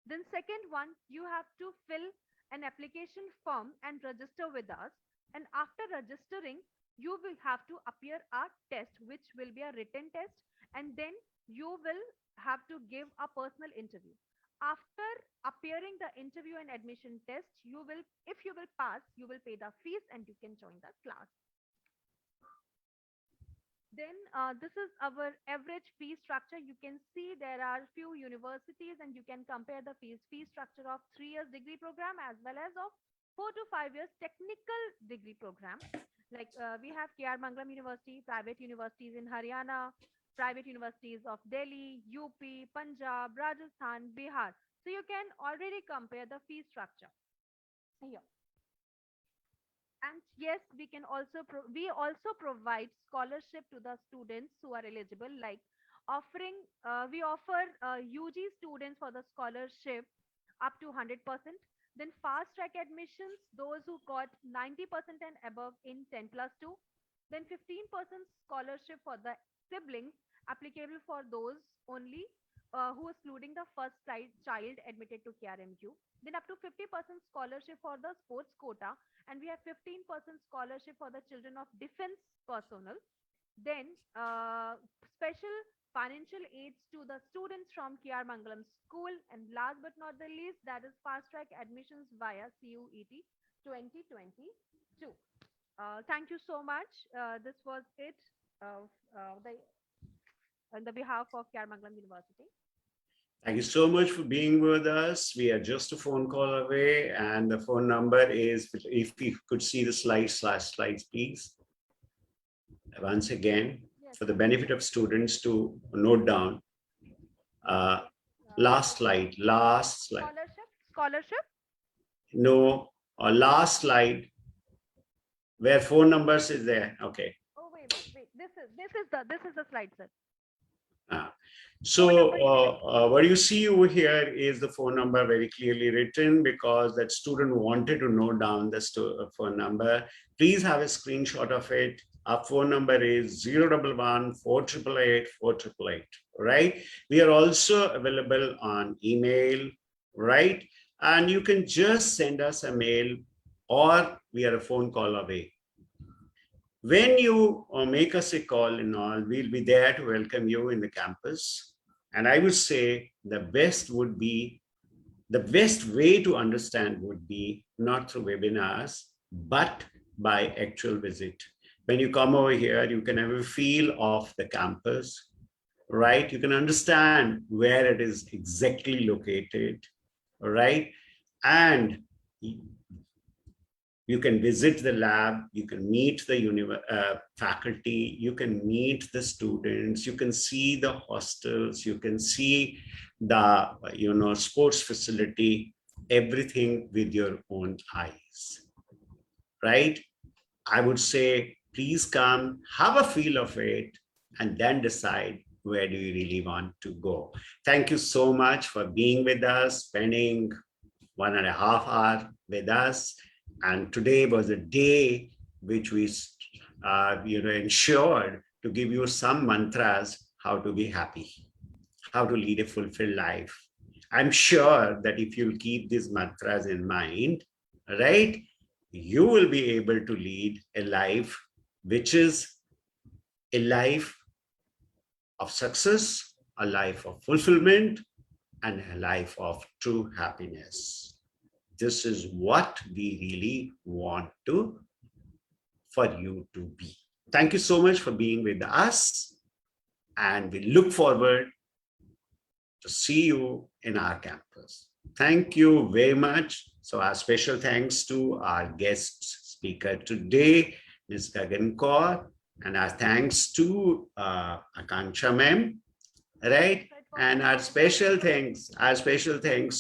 Then second one, you have to fill an application form and register with us. And after registering, you will have to appear a test, which will be a written test. And then you will have to give a personal interview. After appearing the interview and admission test, if you will pass, you will pay the fees and you can join the class. Then this is our average fee structure. You can see there are few universities and you can compare the fee structure of 3 years degree program as well as of 4 to 5 years technical degree program. Like we have KR Mangalam University, private universities in Haryana, private universities of Delhi, UP, Punjab, Rajasthan, Bihar. So you can already compare the fee structure here. And yes, we can also we also provide scholarship to the students who are eligible, like offering we offer UG students for the scholarship up to 100%. Then fast track admissions, those who got 90% and above in 10 plus 2. Then 15% scholarship for the siblings, applicable for those only who is including the first child admitted to KRMQ. Then up to 50% scholarship for the sports quota, and we have 15% scholarship for the children of defense personnel. Then special financial aids to the students from KR Mangalam School, and last but not the least, that is fast track admissions via CUET 2022. Thank you so much. This was it the, on the behalf of KR Mangalam University. Thank you so much for being with us. We are just a phone call away, and the phone number is, if you could see the slides, please. Once again, Yes. for the benefit of students to note down. Last slide. Scholarship. No, last slide. Where phone numbers is there. Okay. Oh wait. This is the slide, sir. So what you see over here is the phone number very clearly written, because that student wanted to note down the phone number. Please have a screenshot of it. Our phone number is 011 488 488, right? We are also available on email, right? And you can just send us a mail, or we are a phone call away. When you make us a call and all, we'll be there to welcome you in the campus. And I would say the best way to understand would be not through webinars, but by actual visit. When you come over here, you can have a feel of the campus, right? You can understand where it is exactly located, right? And you can visit the lab, you can meet the faculty, you can meet the students, you can see the hostels, you can see the sports facility, everything with your own eyes, right? I would say, please come, have a feel of it, and then decide where do you really want to go. Thank you so much for being with us, spending 1.5 hours with us. And today was a day which we ensured to give you some mantras how to be happy, how to lead a fulfilled life. I'm sure that if you'll keep these mantras in mind, right, you will be able to lead a life which is a life of success, a life of fulfillment, and a life of true happiness. This is what we really want for you to be. Thank you so much for being with us, and we look forward to see you in our campus. Thank you very much. So our special thanks to our guest speaker today, Ms. Gagan Kaur, and our thanks to Akansha ma'am, right? And our special thanks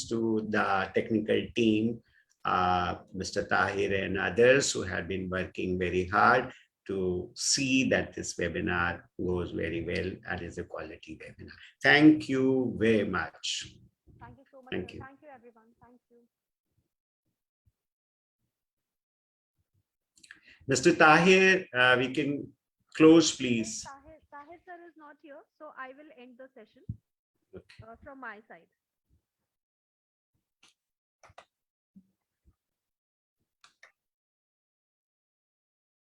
to the technical team, Mr. Tahir and others who have been working very hard to see that this webinar goes very well and is a quality webinar. Thank you very much. Thank you so much. Thank you. Thank you, everyone. Thank you. Mr. Tahir, we can close, please. Tahir sir is not here, so I will end the session from my side.